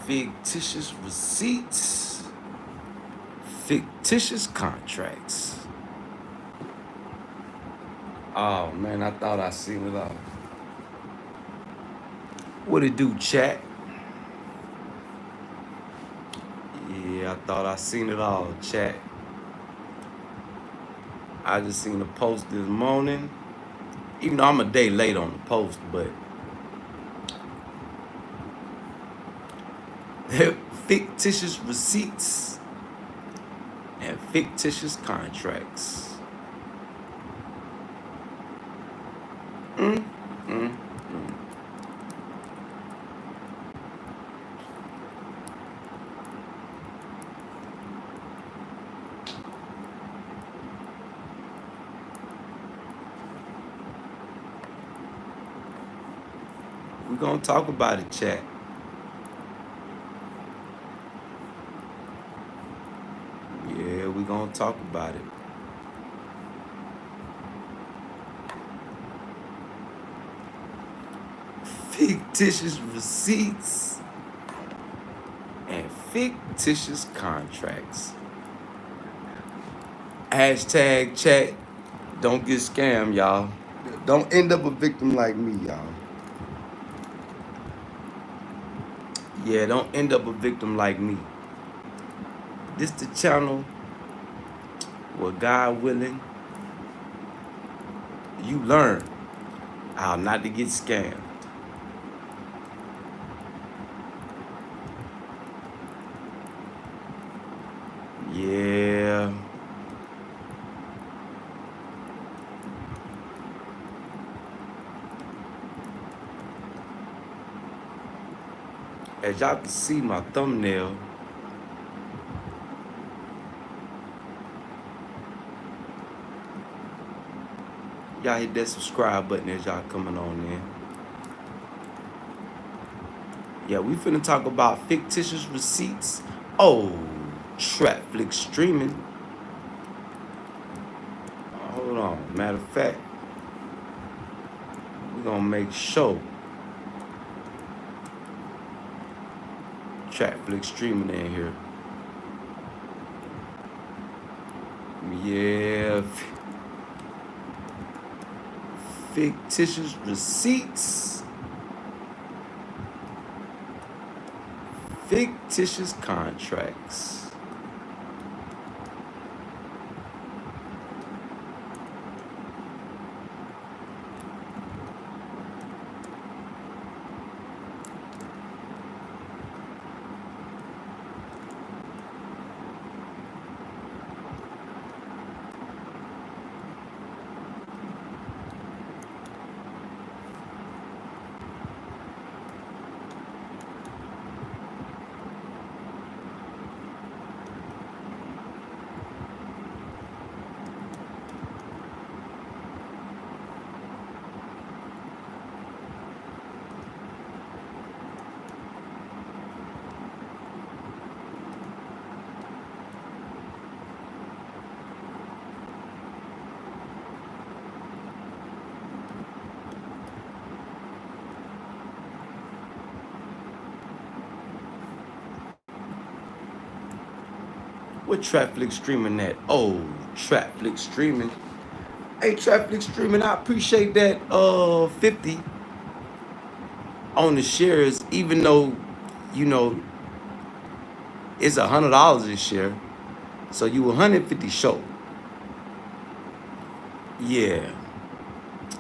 fictitious receipts, fictitious contracts. Oh man, I thought I seen it all. What it do, chat? Yeah, I thought I seen it all, chat. I just seen the post this morning. Even though I'm a day late on the post, but fictitious receipts and fictitious contracts. We're gonna talk about it, chat. Yeah, we're gonna talk about it. Fictitious receipts and fictitious contracts. Hashtag chat, don't get scammed, y'all. Don't end up a victim like me, y'all. Yeah, don't end up a victim like me. This the channel where, God willing, you learn how not to get scammed. Yeah. As y'all can see my thumbnail, y'all hit that subscribe button as y'all coming on in. Yeah, we finna talk about fictitious receipts. Oh, trap flick streaming. Hold on. Matter of fact, we're gonna make sure trap flick streaming in here. Yeah. Fictitious receipts, fictitious contracts. What trap flick streaming at? Oh, trap flick streaming. Hey, trap flick streaming, I appreciate that 50 on the shares, even though, you know, it's $100 a share. So you 150 short. Yeah.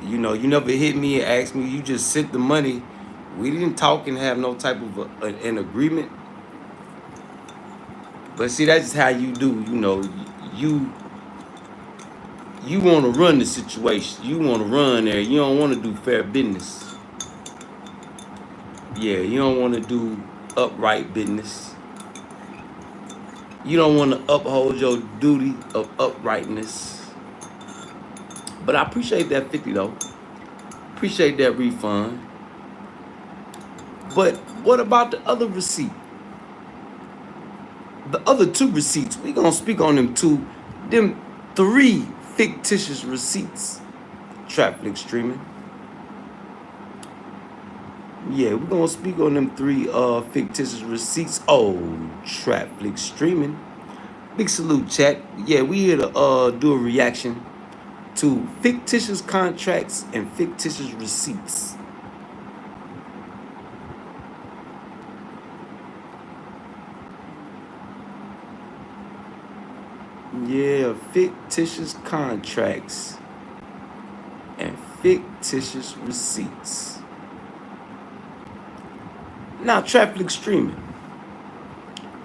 You know, you never hit me and asked me, you just sent the money. We didn't talk and have no type of an agreement. But see, that's just how you do, you know, you want to run the situation. You want to run there. You don't want to do fair business. Yeah, you don't want to do upright business. You don't want to uphold your duty of uprightness. But I appreciate that 50 though. Appreciate that refund. But what about the other receipt? The other 2 receipts, we gonna speak on them 2, them 3 fictitious receipts. Trap flick streaming. Yeah, we're gonna speak on them three fictitious receipts. Oh, traffic streaming. Big salute, chat. Yeah, we here to do a reaction to fictitious contracts and fictitious receipts. Yeah, fictitious contracts and fictitious receipts. Now, traffic streaming.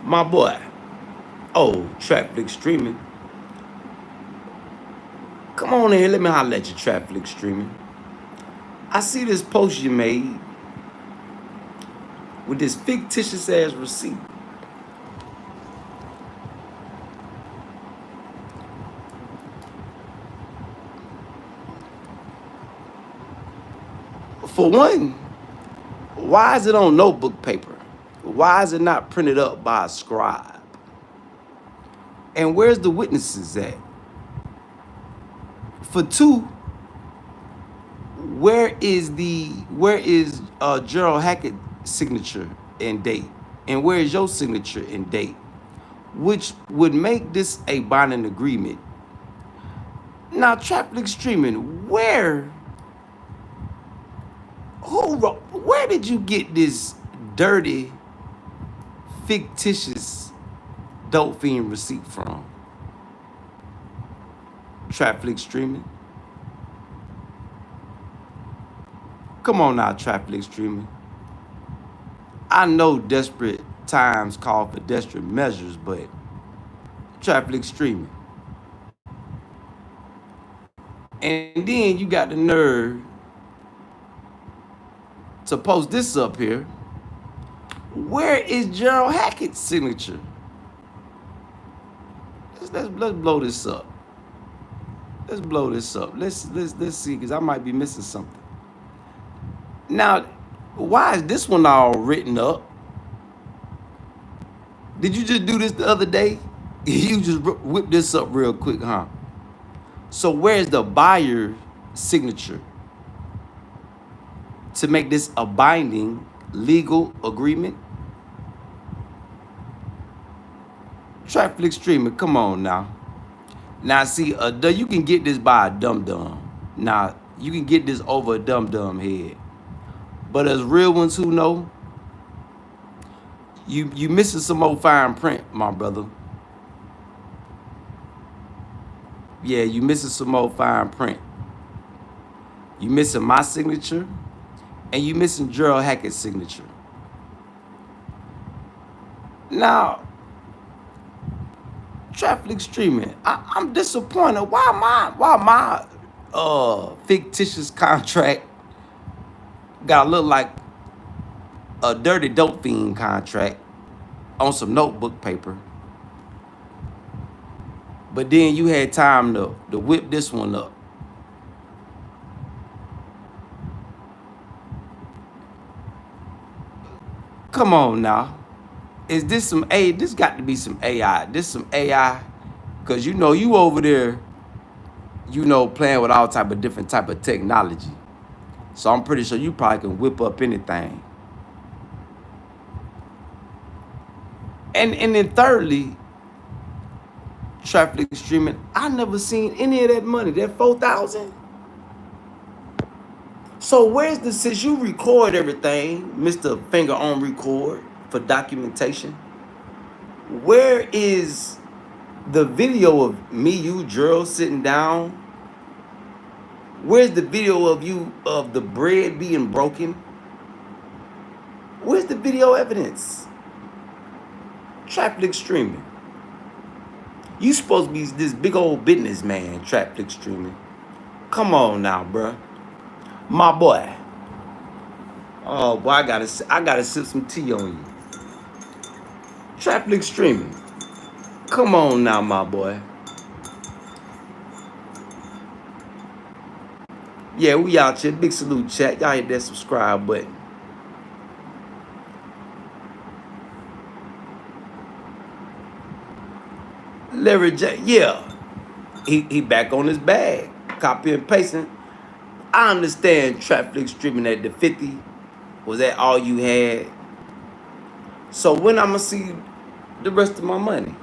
My boy. Oh, traffic streaming. Come on in here, let me holler at you, traffic streaming. I see this post you made with this fictitious ass receipt. For one, why is it on notebook paper? Why is it not printed up by a scribe? And where's the witnesses at? For two, where is Gerald Hackett's signature and date? And where is your signature and date? Which would make this a binding agreement. Now, traffic streaming, where did you get this dirty, fictitious dope fiend receipt from? Traffic streaming. Come on now, traffic streaming. I know desperate times call for desperate measures, but traffic streaming. And then you got the nerve to post this up here. Where is Gerald Hackett's signature? Let's blow this up. Let's blow this up. Let's see, because I might be missing something. Now, why is this one all written up? Did you just do this the other day? You just whip this up real quick, huh? So where's the buyer's signature to make this a binding legal agreement? Traffic streaming, come on now. Now see, you can get this by a dum-dum. Now, you can get this over a dum-dum head. But as real ones who know, you missing some old fine print, my brother. Yeah, you missing some old fine print. You missing my signature, and you missing Gerald Hackett's signature. Now, traffic streaming, I'm disappointed. Why my fictitious contract gotta look like a dirty dope fiend contract on some notebook paper? But then you had time to whip this one up. Come on now. Is this some this got to be some AI. This some AI. Cause you know you over there, playing with all type of different type of technology. So I'm pretty sure you probably can whip up anything. And then thirdly, traffic streaming, I never seen any of that money, that 4,000. So where's the, since you record everything, Mr. Finger on record for documentation, where is the video of me, you, Gerald, sitting down? Where's the video of you, of the bread being broken? Where's the video evidence? Traffic streaming. You supposed to be this big old businessman, traffic streaming. Come on now, bruh. My boy. Oh boy, I gotta sip some tea on you. Traffic streaming. Come on now, my boy. Yeah, we out here. Big salute, chat. Y'all hit that subscribe button. Larry J, yeah. He back on his bag. Copy and pasting. I understand traffic streaming at the 50. Was that all you had? So when I'm gonna see the rest of my money?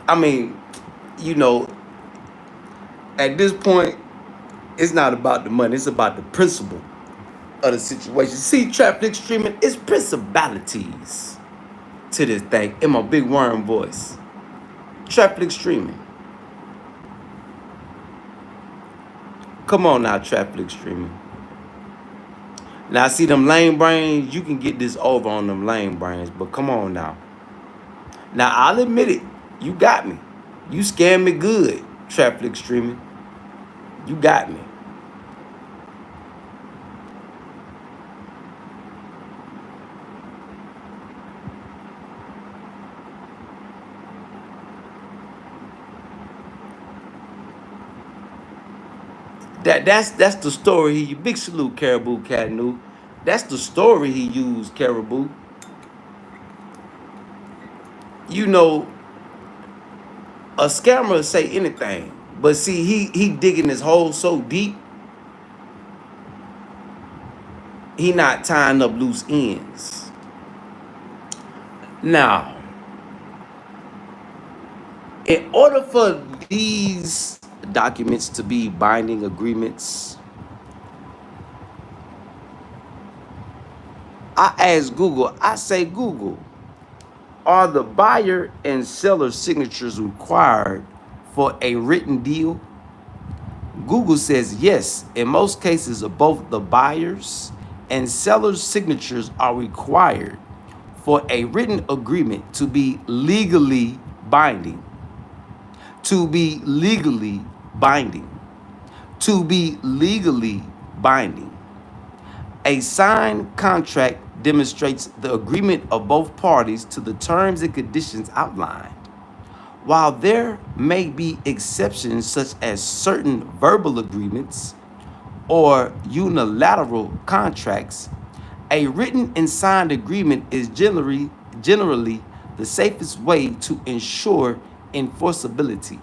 I mean, you know, at this point, it's not about the money. It's about the principle of the situation. See, traffic streaming is principalities to this thing in my big worm voice. Traffic streaming. Come on now, traffic streaming. Now, see them lame brains, you can get this over on them lame brains, but come on now. Now, I'll admit it. You got me. You scammed me good, traffic streaming. You got me. That's the story he big salute Caribou Canoe. That's the story he used, Caribou. You know, a scammer say anything, but see, he digging his hole so deep, he not tying up loose ends. Now, in order for these documents to be binding agreements, I ask Google, I say, Google, are the buyer and seller signatures required for a written deal? Google says yes. In most cases, both the buyers and sellers' signatures are required for a written agreement to be legally binding. To be legally binding. To be legally binding. A signed contract demonstrates the agreement of both parties to the terms and conditions outlined. While there may be exceptions such as certain verbal agreements or unilateral contracts, a written and signed agreement is generally the safest way to ensure enforceability.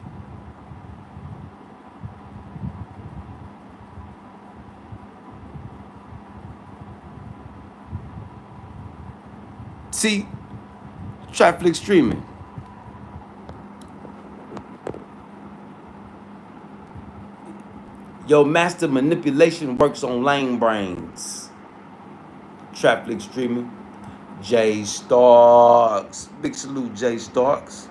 See, traffic streaming. Your master manipulation works on lame brains. Traffic streaming. J Starks. Big salute, J Starks.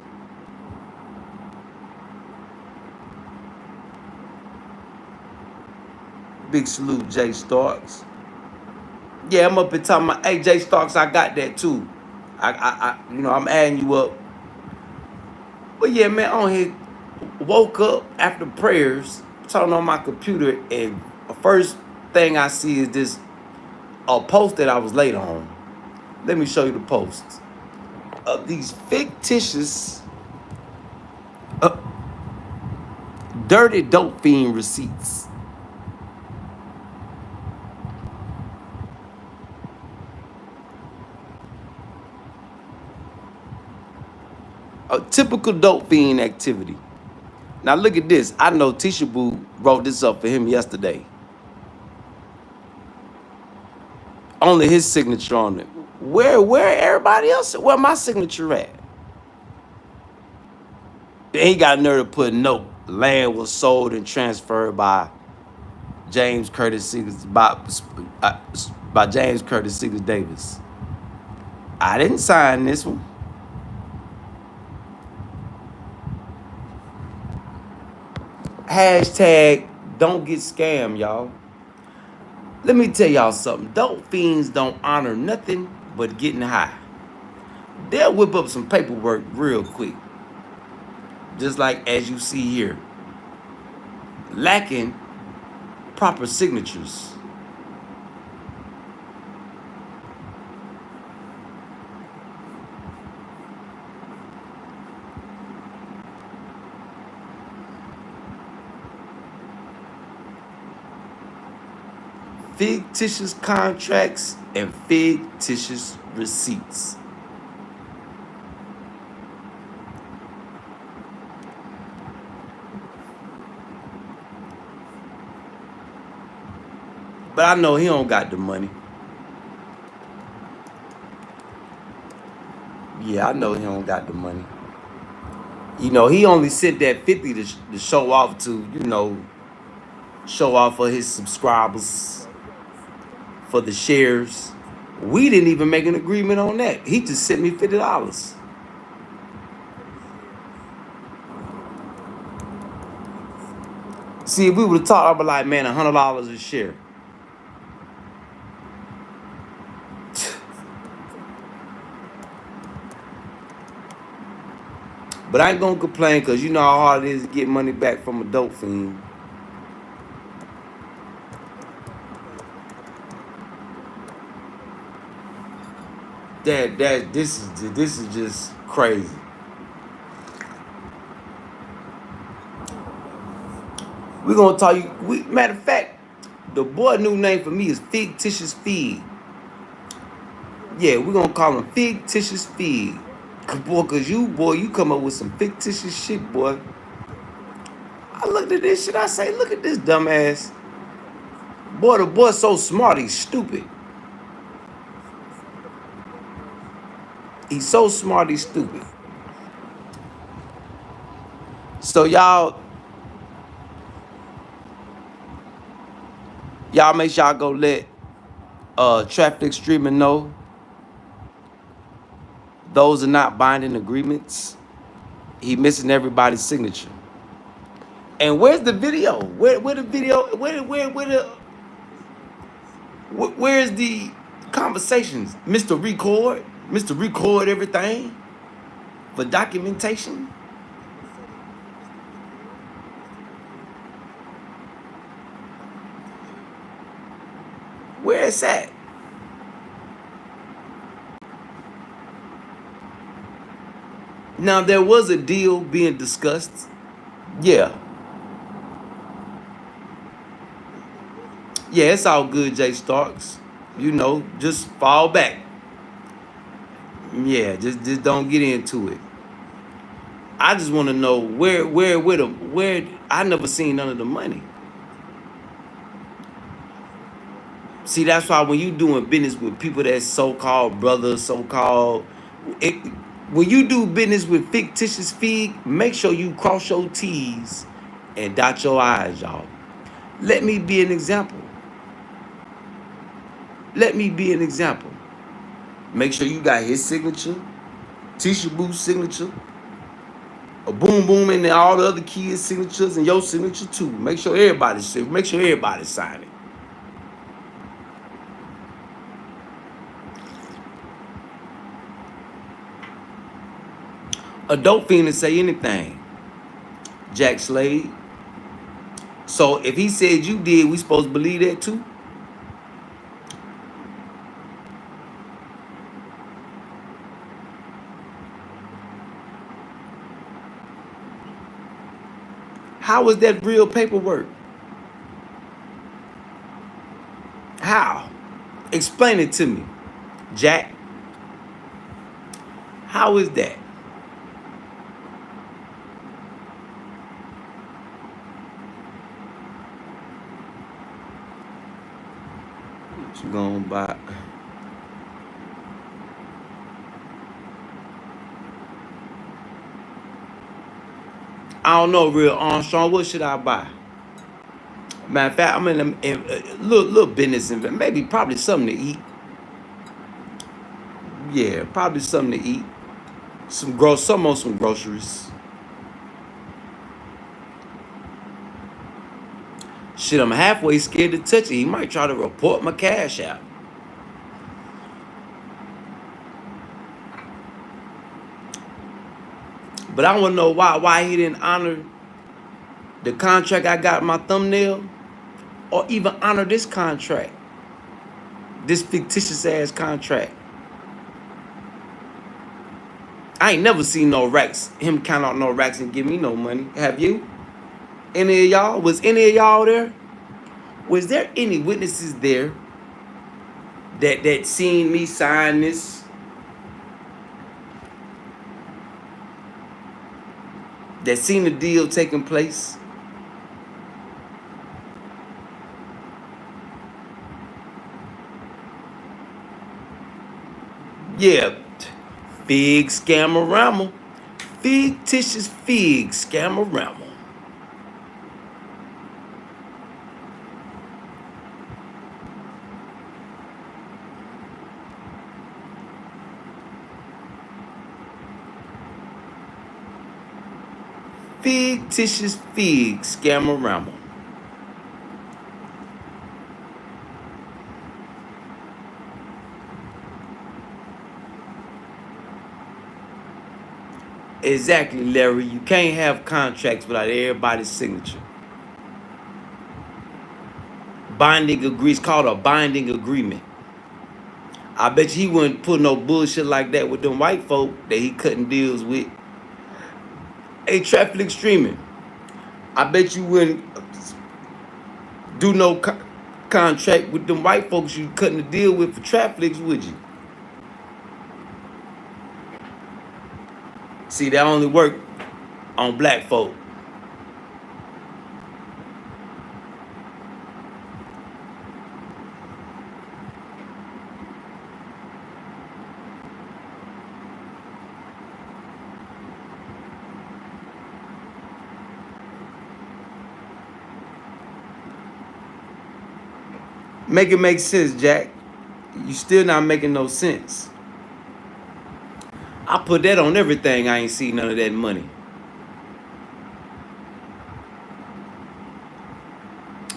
Big salute, J Starks. Yeah, I'm up and talking about, hey, J Starks, I got that too. I'm adding you up. But yeah, man, on here, woke up after prayers, turning on my computer, and the first thing I see is this a post that I was late on. Let me show you the post of these fictitious dirty dope fiend receipts. A typical dope fiend activity. Now look at this. I know Tisha Boo wrote this up for him yesterday. Only his signature on it. Where everybody else? Where my signature at? Then he got nerve to put a note. Land was sold and transferred by James Curtis Seegers by James Curtis Seegers Davis. I didn't sign this one. Hashtag don't get scammed, y'all. Let me tell y'all something. Dope fiends don't honor nothing but getting high. They'll whip up some paperwork real quick. Just like as you see here. Lacking proper signatures. Fictitious contracts and fictitious receipts. But I know he don't got the money. Yeah, I know he don't got the money. You know, he only sent that 50 to show off to, you know, show off for his subscribers, for the shares. We didn't even make an agreement on that. He just sent me $50. See, if we would have talked, I'd be like, man, $100 a share. But I ain't gonna complain, because you know how hard it is to get money back from a dope fiend. This is just crazy. We're gonna tell you. Matter of fact, the boy new name for me is Fictitious Fig. Yeah, we're gonna call him Fictitious Fig. Cause you come up with some fictitious shit, boy. I looked at this shit. I say, look at this dumbass. Boy, the boy's so smart. He's stupid. He's so smart. He's stupid. So y'all make sure y'all go let traffic streaming know those are not binding agreements. He missing everybody's signature. And where's the video? Where the video? Where's the conversations? Mr. Record everything for documentation. Where is that? Now there was a deal being discussed. Yeah. Yeah, it's all good, Jay Starks. You know, just fall back. Yeah, just don't get into it. I just want to know where I never seen none of the money. See, that's why when you doing business with people that's so-called brothers, when you do business with Fictitious Fig, make sure you cross your T's and dot your I's, y'all. Let me be an example. Make sure you got his signature, Tisha Boo's signature, a Boom Boom, and all the other kids' signatures, and your signature too. Make sure everybody's signing. A dope fiend to say anything. Jack Slade. So if he said you did, we supposed to believe that too? How is that real paperwork? How? Explain it to me, Jack. How is that? What you gonna buy? I don't know, real Armstrong. What should I buy? Matter of fact, I'm in a little business investment. Probably something to eat. Yeah, probably something to eat. Some groceries. Shit, I'm halfway scared to touch it. He might try to report my Cashapp. But I want to know why he didn't honor the contract I got in my thumbnail, or even honor this contract, this fictitious ass contract. I ain't never seen no racks, him count out no racks and give me no money. Have you? Any of y'all? Was any of y'all there? Was there any witnesses there that seen me sign this? That seen the deal taking place? Yeah, fig scamorama. Fictitious fig scamorama. Fictitious fig scamorama. Exactly, Larry. You can't have contracts without everybody's signature. Binding agrees called a binding agreement. I bet you he wouldn't put no bullshit like that with them white folk that he cutting deals with. Hey, traffic streaming. I bet you wouldn't do no contract with them white folks you cutting the deal with for traffic, would you? See, that only work on black folk. Make it make sense, Jack. You still not making no sense. I put that on everything. I ain't see none of that money.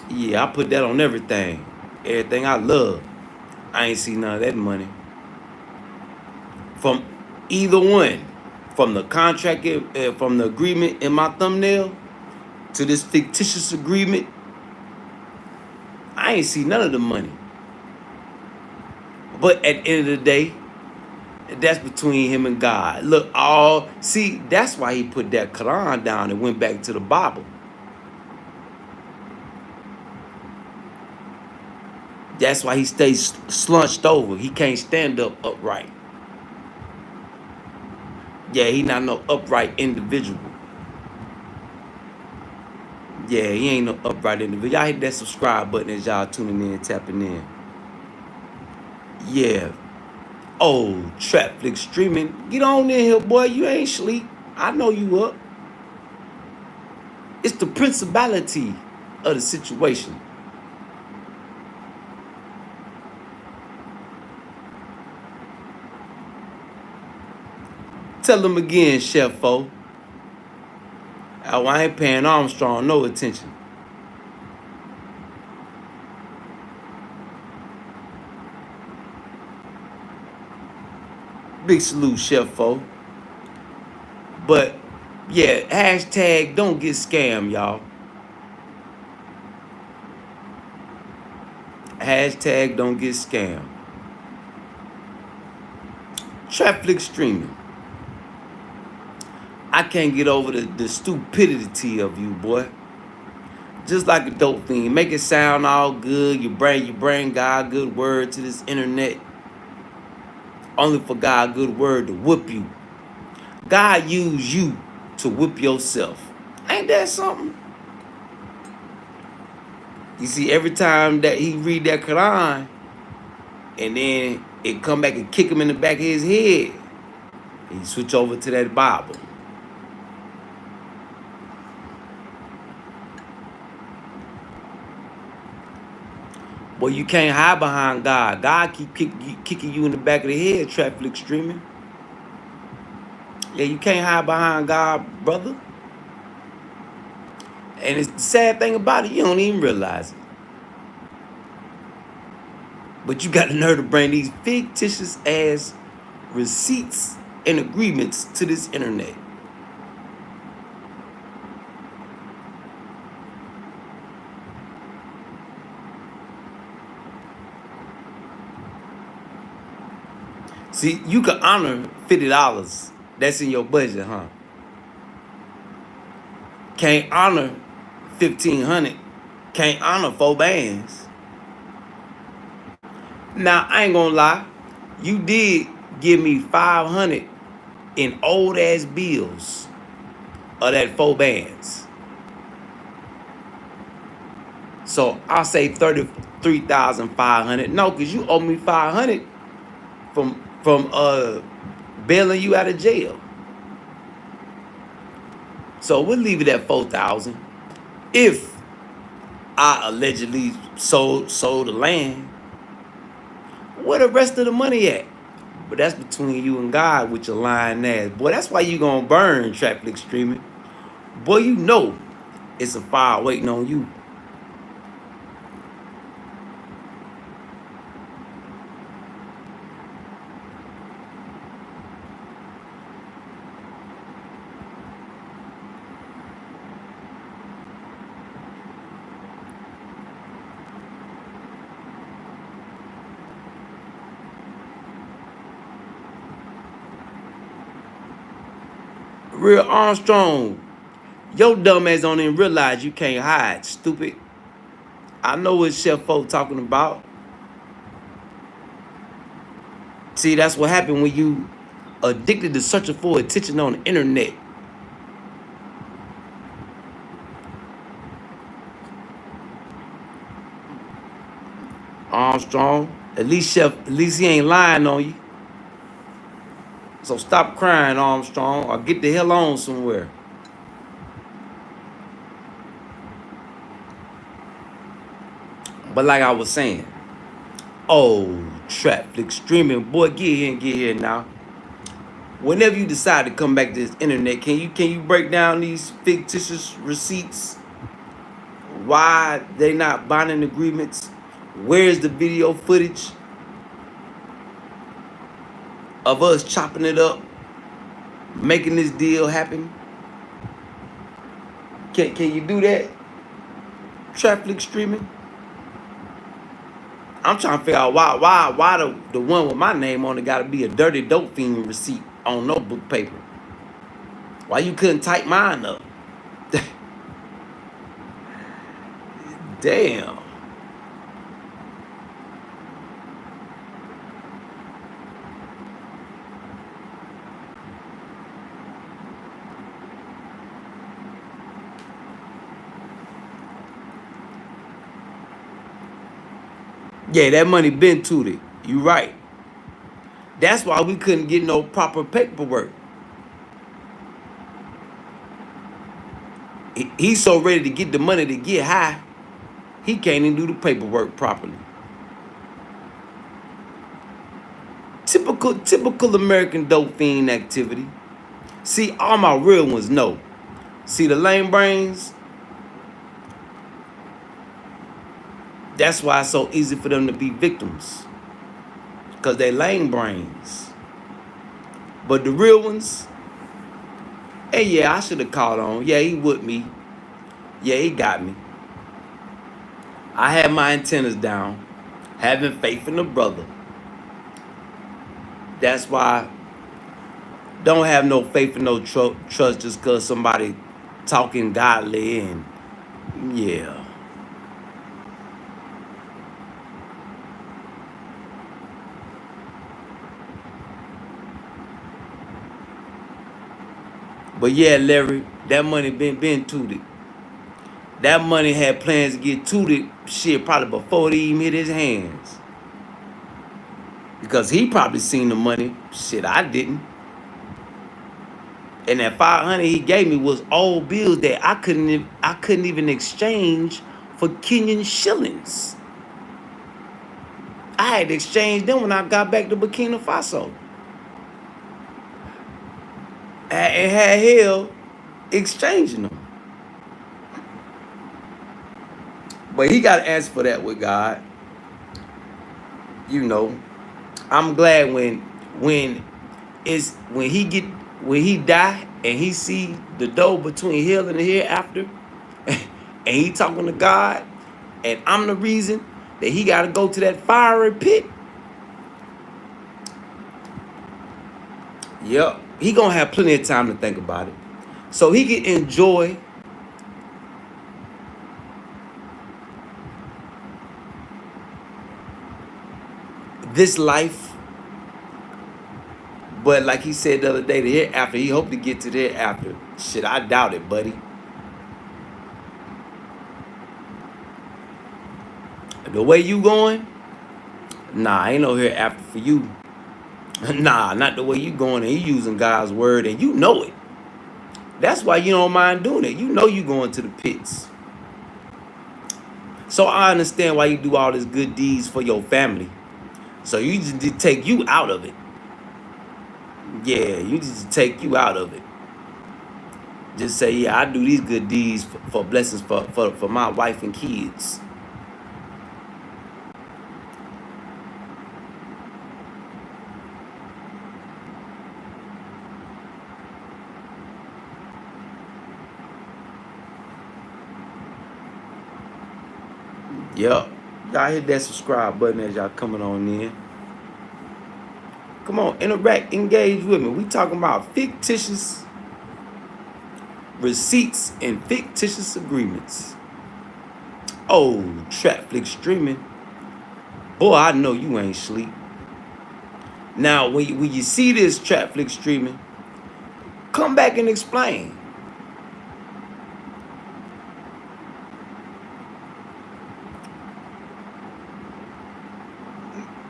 Yeah, I put that on everything. Everything I love. I ain't see none of that money. From either one. From the contract, from the agreement in my thumbnail to this fictitious agreement, I ain't see none of the money. But at the end of the day, that's between him and God. Look, see, that's why he put that Quran down and went back to the Bible. That's why he stays slunched over. He can't stand up upright. Yeah, he not no upright individual. Yeah, he ain't no upright individual. Y'all hit that subscribe button as y'all tuning in, tapping in. Yeah. Oh, traffic streaming. Get on in here, boy. You ain't sleep. I know you up. It's the principality of the situation. Tell them again, Chef-O. I ain't paying Armstrong no attention. Big salute, Chef-O. But, yeah, hashtag don't get scammed, y'all. Hashtag don't get scammed. Traffic streaming. I can't get over the stupidity of you, boy. Just like a dope thing. Make it sound all good. You bring God good word to this internet. Only for God good word to whoop you. God used you to whoop yourself. Ain't that something? You see, every time that he read that Quran, and then it come back and kick him in the back of his head, he switch over to that Bible. Well, you can't hide behind God. God keep kicking you in the back of the head, traffic streaming. Yeah, you can't hide behind God, brother. And it's the sad thing about it, you don't even realize it. But you got the nerve to bring these fictitious ass receipts and agreements to this internet. See, you can honor $50. That's in your budget, huh? Can't honor 1,500. Can't honor 4 bands. Now, I ain't gonna lie. You did give me 500 in old ass bills of that 4 bands. So I'll say 33,500. No, because you owe me 500 from from bailing you out of jail. So we'll leave it at 4,000. If I allegedly sold the land, where the rest of the money at? But that's between you and God with your lying ass. Boy, that's why you gonna burn traffic streaming. Boy, you know it's a fire waiting on you. Real Armstrong, your dumb ass don't even realize you can't hide, stupid. I know what Chef Folk talking about. See, that's what happened when you addicted to searching for attention on the internet. Armstrong, at least he ain't lying on you. So stop crying, Armstrong, or get the hell on somewhere. But like I was saying, oh, traffic streaming, boy, get here now. Whenever you decide to come back to this internet, can you break down these fictitious receipts? Why they not binding agreements? Where's the video footage of us chopping it up, making this deal happen? Can you do that? Traffic streaming? I'm trying to figure out why the one with my name on it gotta be a dirty dope fiend receipt on notebook paper. Why you couldn't type mine up? Damn. Yeah, that money been tooted. You right. That's why we couldn't get no proper paperwork. He's so ready to get the money to get high, he can't even do the paperwork properly. Typical American dope fiend activity. See, all my real ones know. See, the lame brains, that's why it's so easy for them to be victims. Because they lame brains. But the real ones, hey, yeah, I should have called on. Yeah, he with me. Yeah, he got me. I had my antennas down, having faith in the brother. That's why don't have no faith and no trust just because somebody talking godly and yeah. But yeah, Larry, that money been tooted. That money had plans to get tooted shit probably before they even hit his hands. Because he probably seen the money. Shit, I didn't. And that 500 he gave me was old bills that I couldn't even exchange for Kenyan shillings. I had to exchange them when I got back to Burkina Faso. And had hell exchanging them. But he got to answer for that with God. You know, I'm glad when he die and he see the door between hell and the hereafter, and he talking to God, and I'm the reason that he got to go to that fiery pit. Yep, he gonna have plenty of time to think about it, so he can enjoy this life. But like he said the other day, the hereafter, he hoped to get to the hereafter. Shit, I doubt it, buddy. The way you going, nah, ain't no hereafter for you. Nah, not the way you going and you using God's word and you know it. That's why you don't mind doing it. You know you going to the pits. So I understand why you do all these good deeds for your family. So you just did take you out of it. Yeah, you just take you out of it. Just say, yeah, I do these good deeds for blessings for my wife and kids. Yep. Y'all hit that subscribe button as y'all coming on in. Come on, interact, engage with me. We talking about fictitious receipts and fictitious agreements. Oh, trap flick streaming. Boy, I know you ain't sleep. Now, when you see this trap flick streaming, come back and explain.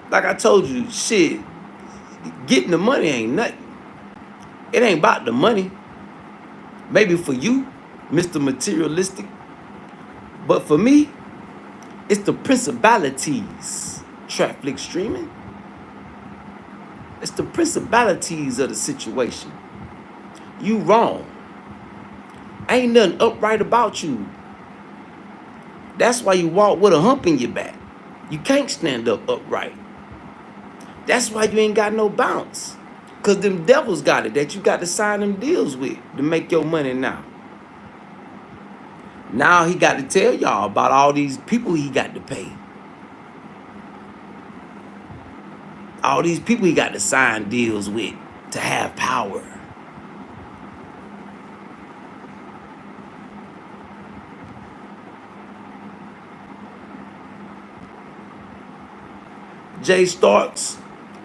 Like I told you, shit, getting the money ain't nothing. It ain't about the money. Maybe for you, Mr. Materialistic. But for me, it's the principalities, trap flick streaming. It's the principalities of the situation. You wrong. Ain't nothing upright about you. That's why you walk with a hump in your back. You can't stand up upright. That's why you ain't got no bounce. Because them devils got it that you got to sign them deals with to make your money now. Now he got to tell y'all about all these people he got to pay. All these people he got to sign deals with to have power. Jay Starks,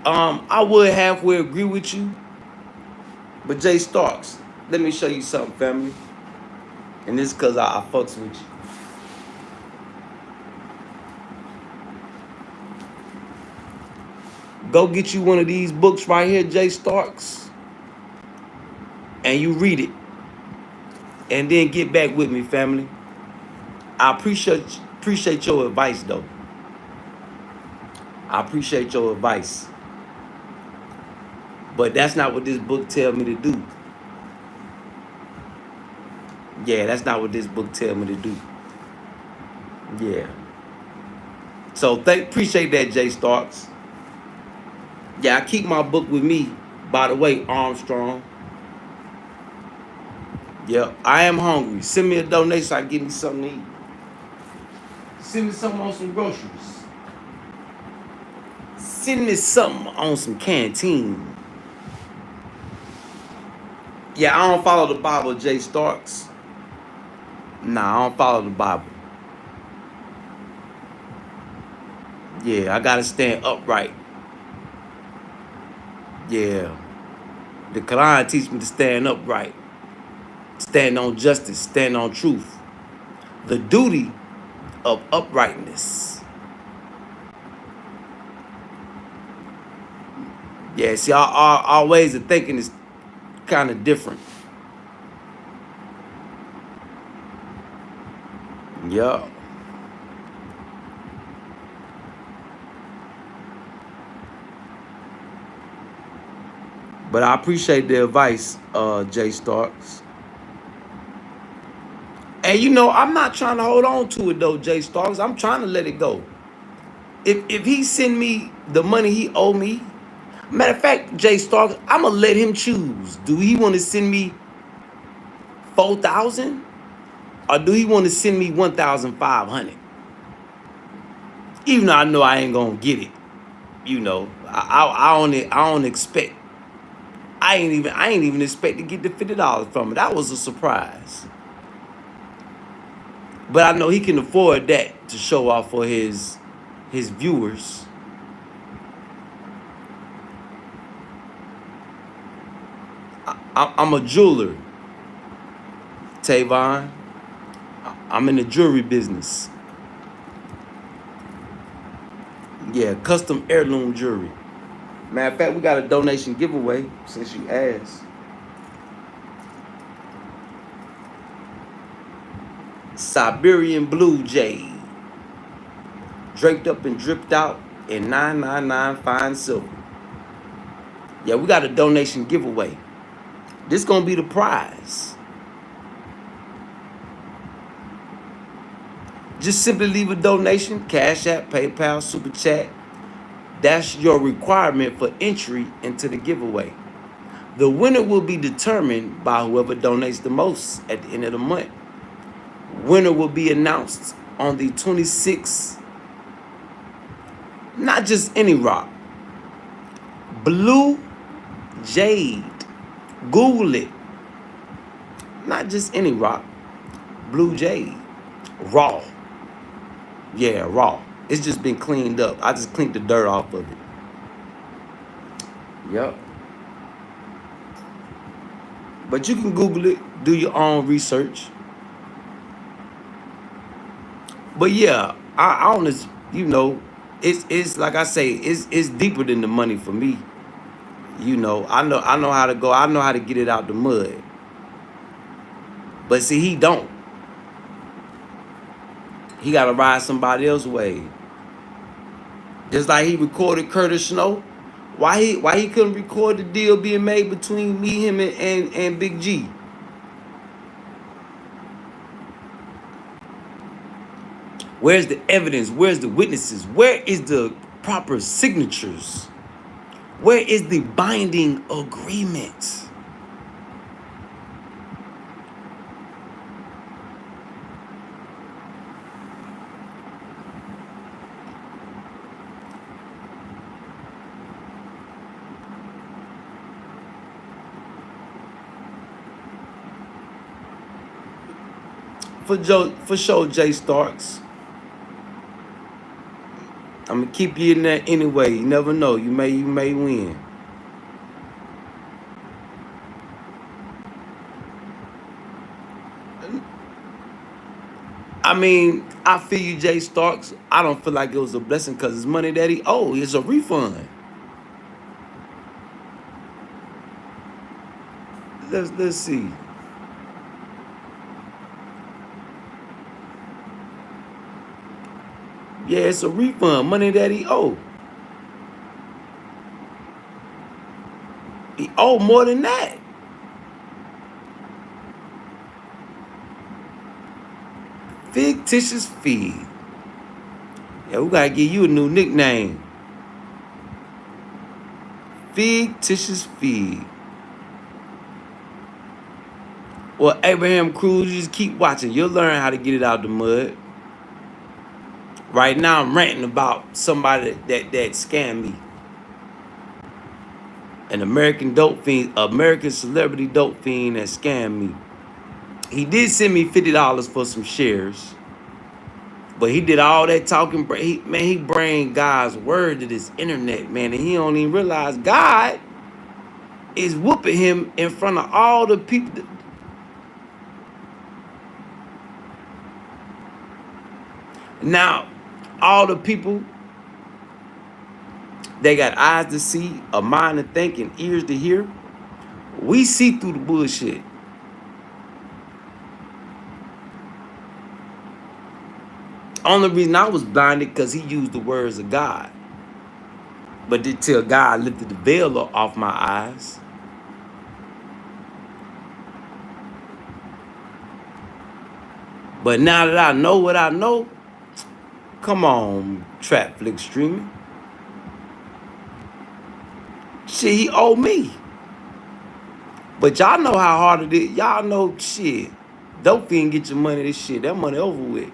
I would halfway agree with you. But Jay Starks, let me show you something, family. And this is because I fucks with you. Go get you one of these books right here, Jay Starks. And you read it. And then get back with me, family. I appreciate your advice, though. I appreciate your advice. But that's not what this book tell me to do. Yeah, that's not what this book tell me to do. Yeah. So appreciate that, Jay Starks. Yeah, I keep my book with me. By the way, Armstrong. Yeah, I am hungry. Send me a donation so I can get me something to eat. Send me something on some groceries. Send me something on some canteen. Yeah, I don't follow the Bible, Jay Starks. Nah, I don't follow the Bible. Yeah, I gotta stand upright. Yeah. The Quran teaches me to stand upright. Stand on justice, stand on truth. The duty of uprightness. Yeah, see, our ways of thinking is kind of different. Yeah. But I appreciate the advice, Jay Starks. And you know, I'm not trying to hold on to it though, Jay Starks. I'm trying to let it go. If he send me the money he owe me, matter of fact, Jay Starks, I'm gonna let him choose. Do he want to send me 4,000, or do he want to send me 1,500? Even though I know I ain't gonna get it, you know, I don't expect. I ain't even expect to get the $50 from it. That was a surprise. But I know he can afford that to show off for his viewers. I'm a jeweler, Tavon. I'm in the jewelry business. Yeah, custom heirloom jewelry. Matter of fact, we got a donation giveaway since you asked. Siberian Blue Jay, draped up and dripped out in 999 fine silver. Yeah, we got a donation giveaway. This gonna be the prize. Just simply leave a donation, Cash App, PayPal, Super Chat. That's your requirement for entry into the giveaway. The winner will be determined by whoever donates the most at the end of the month. Winner will be announced on the 26th. Not just any rock. Blue Jade. Google it. Not just any rock. Blue Jade. Raw. Yeah, raw. It's just been cleaned up. I just cleaned the dirt off of it. Yep. But you can Google it. Do your own research. But yeah, I honest, you know, it's like I say, it's deeper than the money for me. You know, I know how to go. I know how to get it out the mud. But see, he don't. He gotta ride somebody else's way. Just like he recorded Curtis Snow. Why he couldn't record the deal being made between me, him, and Big G? Where's the evidence? Where's the witnesses? Where is the proper signatures? Where is the binding agreement? For sure, Jay Starks. I'm gonna keep you in there anyway. You never know. You may win. I mean, I feel you, Jay Starks. I don't feel like it was a blessing because it's money that he owed. It's a refund. Let's see. Yeah, it's a refund. Money that he owed. He owed more than that. Fictitious fee. Yeah, we gotta give you a new nickname. Fictitious fee. Well, Abraham Cruz, you just keep watching. You'll learn how to get it out the mud. Right now, I'm ranting about somebody that scammed me. An American dope fiend, American celebrity dope fiend that scammed me. He did send me $50 for some shares. But he did all that talking. He bring God's word to this internet, man. And he don't even realize God is whooping him in front of all the people. Now, all the people, they got eyes to see, a mind to think, and ears to hear. We see through the bullshit. Only reason I was blinded because he used the words of God. But until God lifted the veil off my eyes. But now that I know what I know, come on, Trap Flick streaming. Shit, he owed me. But y'all know how hard it is. Y'all know shit. Dope fiend get your money, this shit. That money over with.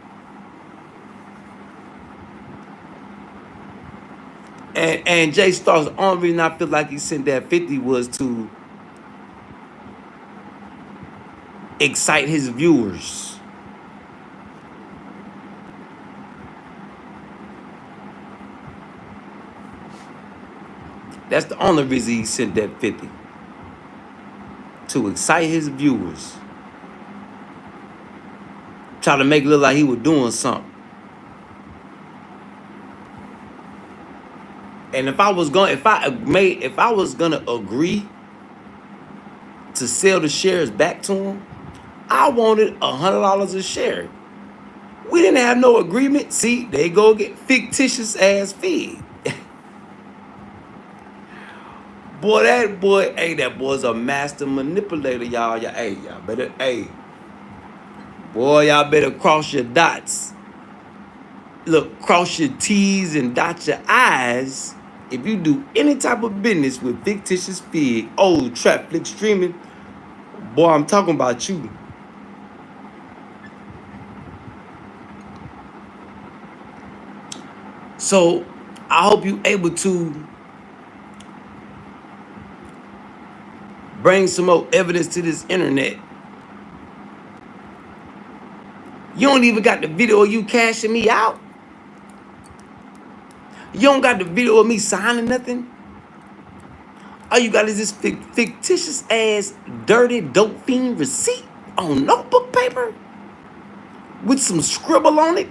And Jay Starks, the only reason I feel like he sent that 50 was to excite his viewers. That's the only reason he sent that 50. To excite his viewers. Try to make it look like he was doing something. And if I was gonna agree to sell the shares back to him, I wanted $100 a share. We didn't have no agreement. See, they go get fictitious ass fee. Boy, that boy's a master manipulator, y'all. Y'all better, boy, y'all better cross your dots. Look, cross your T's and dot your I's. If you do any type of business with fictitious fig, trap flick streaming, boy, I'm talking about you. So I hope you able to bring some more evidence to this internet. You don't even got the video of you cashing me out. You don't got the video of me signing nothing. All you got is this fictitious ass dirty dope fiend receipt on notebook paper with some scribble on it.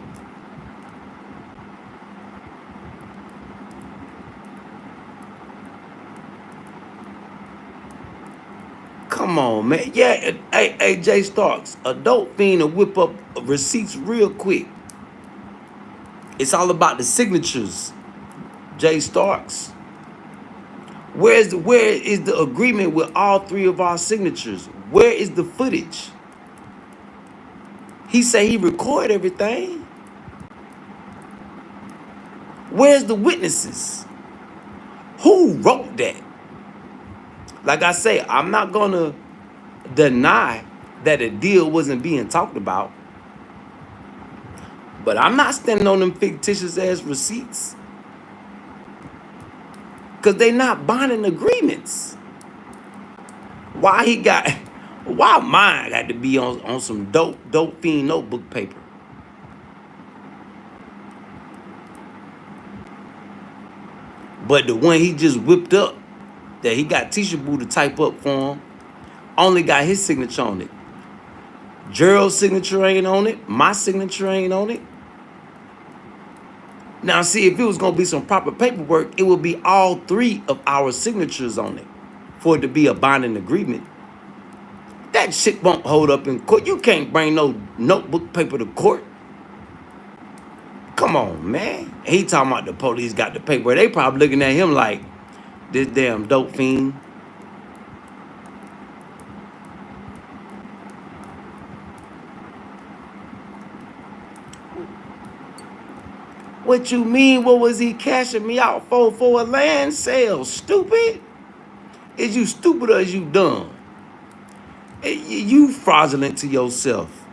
Come on, man. Yeah, hey, Jay Starks, a dope fiend will whip up receipts real quick. It's all about the signatures, Jay Starks. Where is the agreement with all three of our signatures? Where is the footage? He said he recorded everything. Where's the witnesses? Who wrote that? Like I say, I'm not gonna deny that a deal wasn't being talked about, but I'm not standing on them fictitious ass receipts because they not binding agreements. Why mine got to be on some dope fiend notebook paper? But the one he just whipped up, that he got Tisha Boo to type up for him, only got his signature on it. Gerald's signature ain't on it. My signature ain't on it. Now, see, if it was going to be some proper paperwork, it would be all three of our signatures on it for it to be a binding agreement. That shit won't hold up in court. You can't bring no notebook paper to court. Come on, man. And he talking about the police got the paper. They probably looking at him like, this damn dope fiend. What you mean? What was he cashing me out for a land sale? Stupid? Is you stupid or is you dumb? You fraudulent to yourself,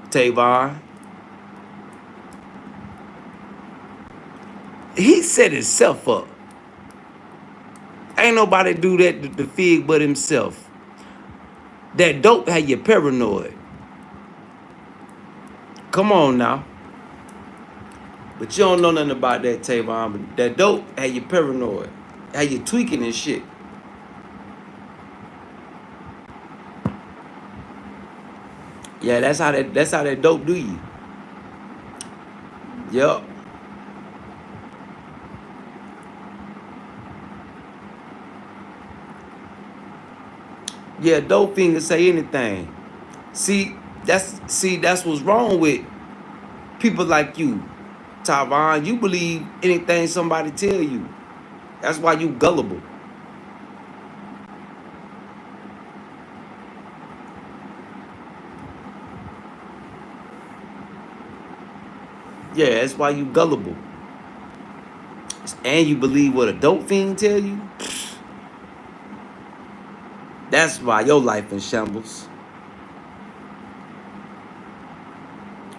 Tavon. He set himself up. Ain't nobody do that to Fig but himself. That dope had you paranoid. Come on now. But you don't know nothing about that, Tavon. But that dope had you paranoid. Had you tweaking and shit. Yeah, that's how that dope do you. Yup. Yeah, dope fiend can say anything. See, that's what's wrong with people like you, Tavon. You believe anything somebody tell you. That's why you gullible. Yeah, that's why you gullible. And you believe what a dope fiend tell you. That's why your life in shambles.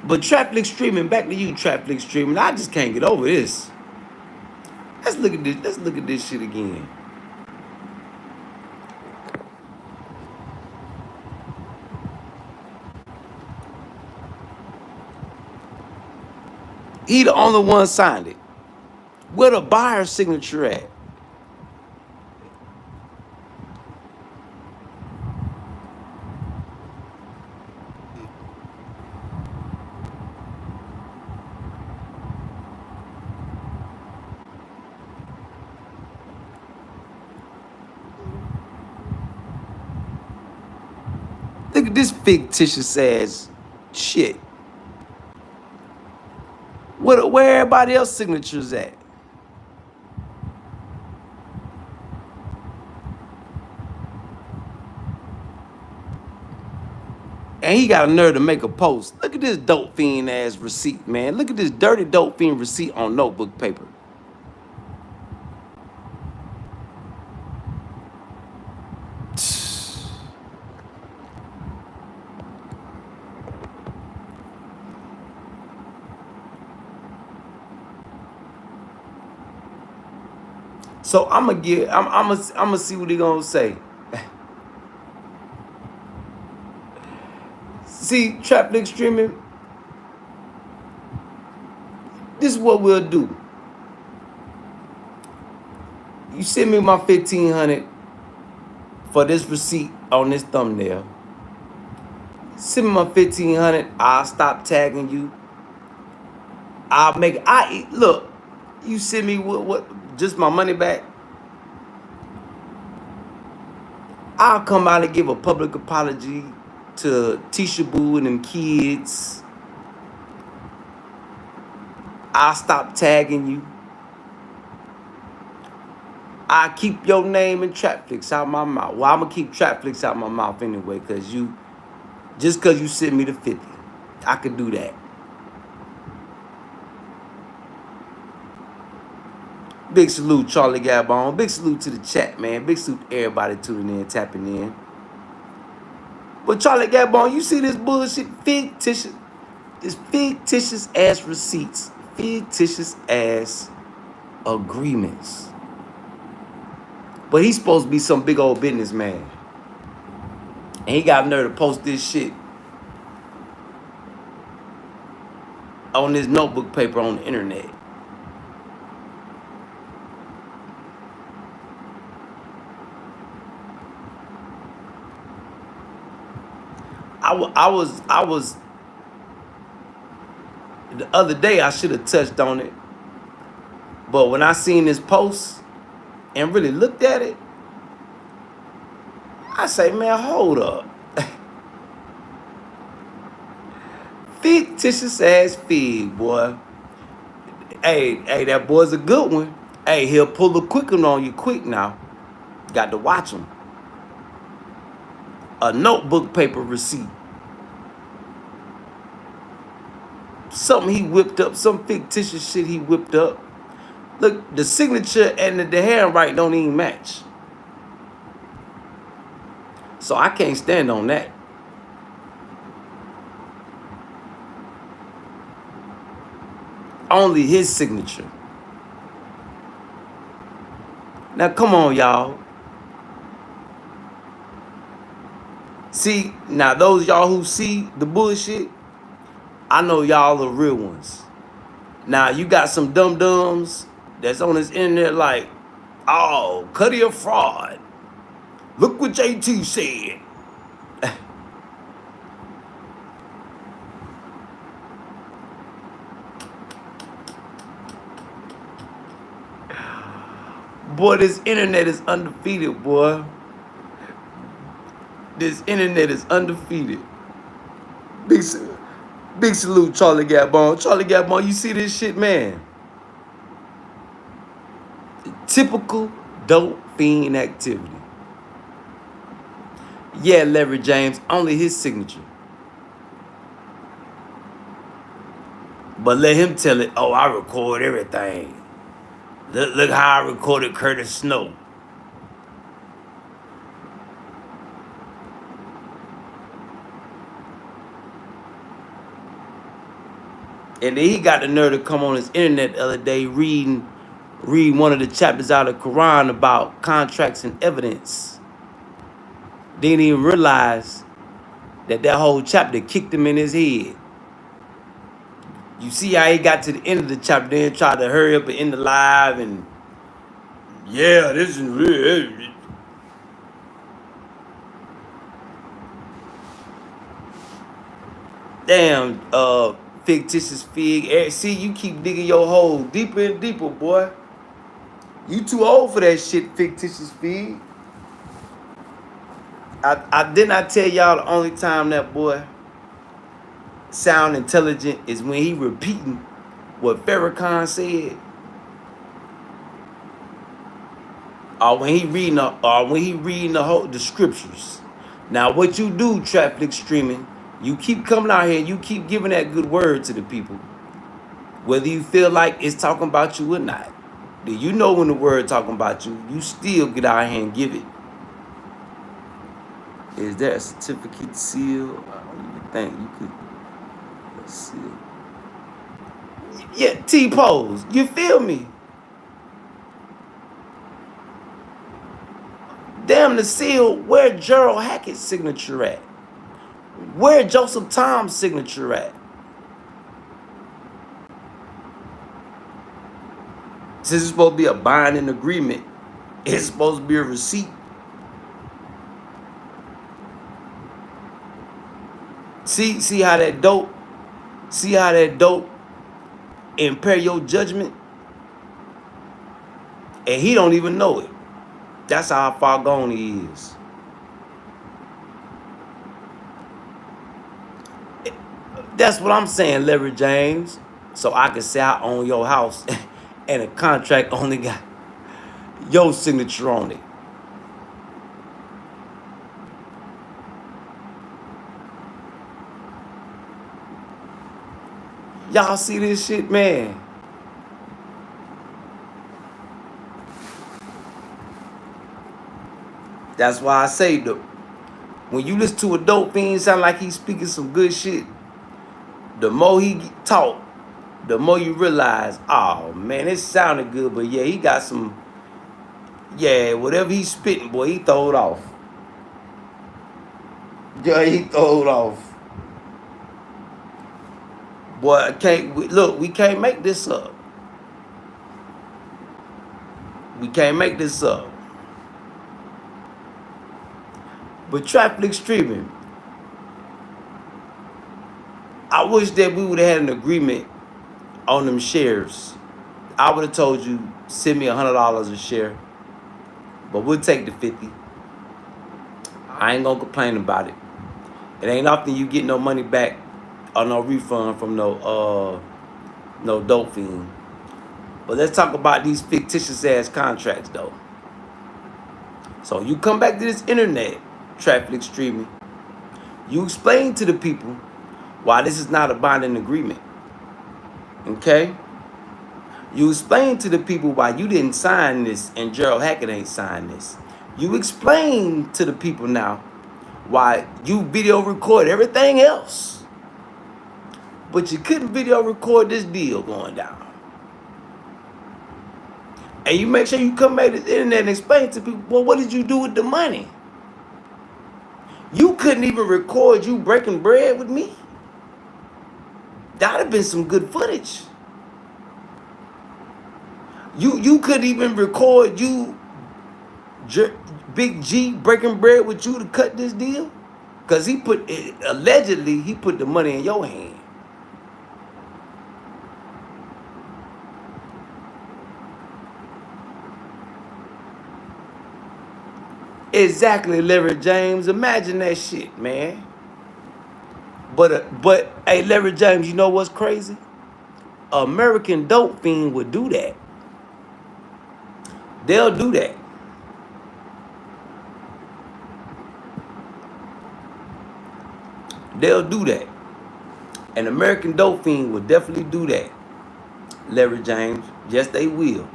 But Traffic Streaming, back to you, Traffic Streaming. I just can't get over this. Let's look at this. Let's look at this shit again. He the only one signed it. Where the buyer's signature at? at this fictitious ass shit. Where everybody else signatures at? And he got a nerve to make a post. Look at this dope fiend ass receipt, man. Look at this dirty dope fiend receipt on notebook paper. So I'm gonna see what he gonna say. See, Trap Lick Streaming, this is what we'll do. You send me my 1,500 for this receipt on this thumbnail. Send me my 1,500. I'll stop tagging you. Look. You send me what? Just my money back. I'll come out and give a public apology to Tisha Boo and them kids. I'll stop tagging you. I keep your name and Trapflix out my mouth. Well, I'm gonna keep Trapflix out my mouth anyway, cause you sent me the 50. I could do that. Big salute, Charlie Gabon. Big salute to the chat, man. Big salute to everybody tuning in, tapping in. But Charlie Gabon, you see this bullshit? Fictitious ass receipts. Fictitious ass agreements. But he's supposed to be some big old businessman. And he got a nerve to post this shit on this notebook paper on the internet. I was the other day, I should have touched on it. But when I seen this post and really looked at it, I say, man, hold up. Fictitious ass fig, boy. Hey, that boy's a good one. Hey, he'll pull a quick one on you quick now. Got to watch him. A notebook paper receipt. Something he whipped up, some fictitious shit he whipped up. Look, the signature and the handwriting don't even match. So I can't stand on that. Only his signature. Now, come on, y'all. See, now those y'all who see the bullshit, I know y'all are real ones. Now, you got some dum-dums that's on this internet like, oh, Kutty a fraud. Look what JT said. Boy, this internet is undefeated, boy. This internet is undefeated. Big salute, Charlie Gabon. Charlie Gabon, you see this shit, man? Typical dope fiend activity. Yeah, Larry James, only his signature. But let him tell it, oh, I record everything. Look how I recorded Curtis Snow. And then he got the nerve to come on his internet the other day read one of the chapters out of the Quran about contracts and evidence. Didn't even realize that whole chapter kicked him in his head. You see how he got to the end of the chapter, then tried to hurry up and end the live, and yeah, this is real. Damn, fictitious fig. See, you keep digging your hole deeper and deeper, boy. You too old for that shit, fictitious fig. I didn't I tell y'all the only time that boy sound intelligent is when he repeating what Farrakhan said, or when he reading the scriptures. Now, what you do, traffic streaming, you keep coming out here, you keep giving that good word to the people, whether you feel like it's talking about you or not. Do you know when the word talking about you? You still get out here and give it. Is there a certificate seal? I don't even think you could seal. Yeah, T-pose. You feel me? Damn the seal, where Gerald Hackett's signature at? Where Joseph Tom's signature at? Since it's supposed to be a binding agreement, it's supposed to be a receipt. See how that dope impair your judgment? And he don't even know it. That's how far gone he is. That's what I'm saying, Larry James. So I can say I own your house and the contract only got your signature on it. Y'all see this shit, man? That's why I say, when you listen to a dope fiend sound like he's speaking some good shit, the more he talk, the more you realize, oh man, it sounded good, but yeah, he got some, yeah, whatever he's spitting, boy, he throw it off. Yeah, he throw it off. Boy, we can't make this up. We can't make this up. But traffic streaming, I wish that we would have had an agreement on them shares. I would have told you, send me $100 a share, but we'll take the 50. I ain't gonna complain about it. It ain't often you get no money back or no refund from no dope fiend. But let's talk about these fictitious ass contracts though. So you come back to this internet, traffic streaming, you explain to the people why this is not a binding agreement. Okay? You explain to the people why you didn't sign this and Gerald Hackett ain't signed this. You explain to the people now why you video record everything else, but you couldn't video record this deal going down. And you make sure you come back to the internet and explain to people, well, what did you do with the money? You couldn't even record you breaking bread with me. That'd have been some good footage. You couldn't even record you, Big G, breaking bread with you to cut this deal? Because allegedly, he put the money in your hand. Exactly, Larry James. Imagine that shit, man. But hey, Larry James, you know what's crazy? American dope fiend would do that. They'll do that. They'll do that. An American dope fiend will definitely do that, Larry James. Yes, they will.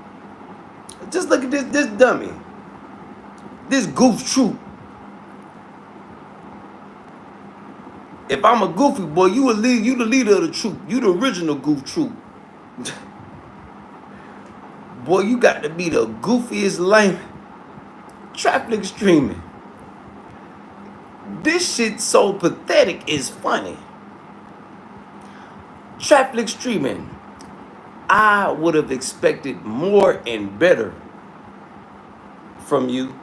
Just look at this dummy. This goof troop. If I'm a goofy boy, you the leader of the troop. You the original goof troop. Boy, you got to be the goofiest lame. Traffic streaming. This shit so pathetic is funny. Traffic streaming. I would have expected more and better from you.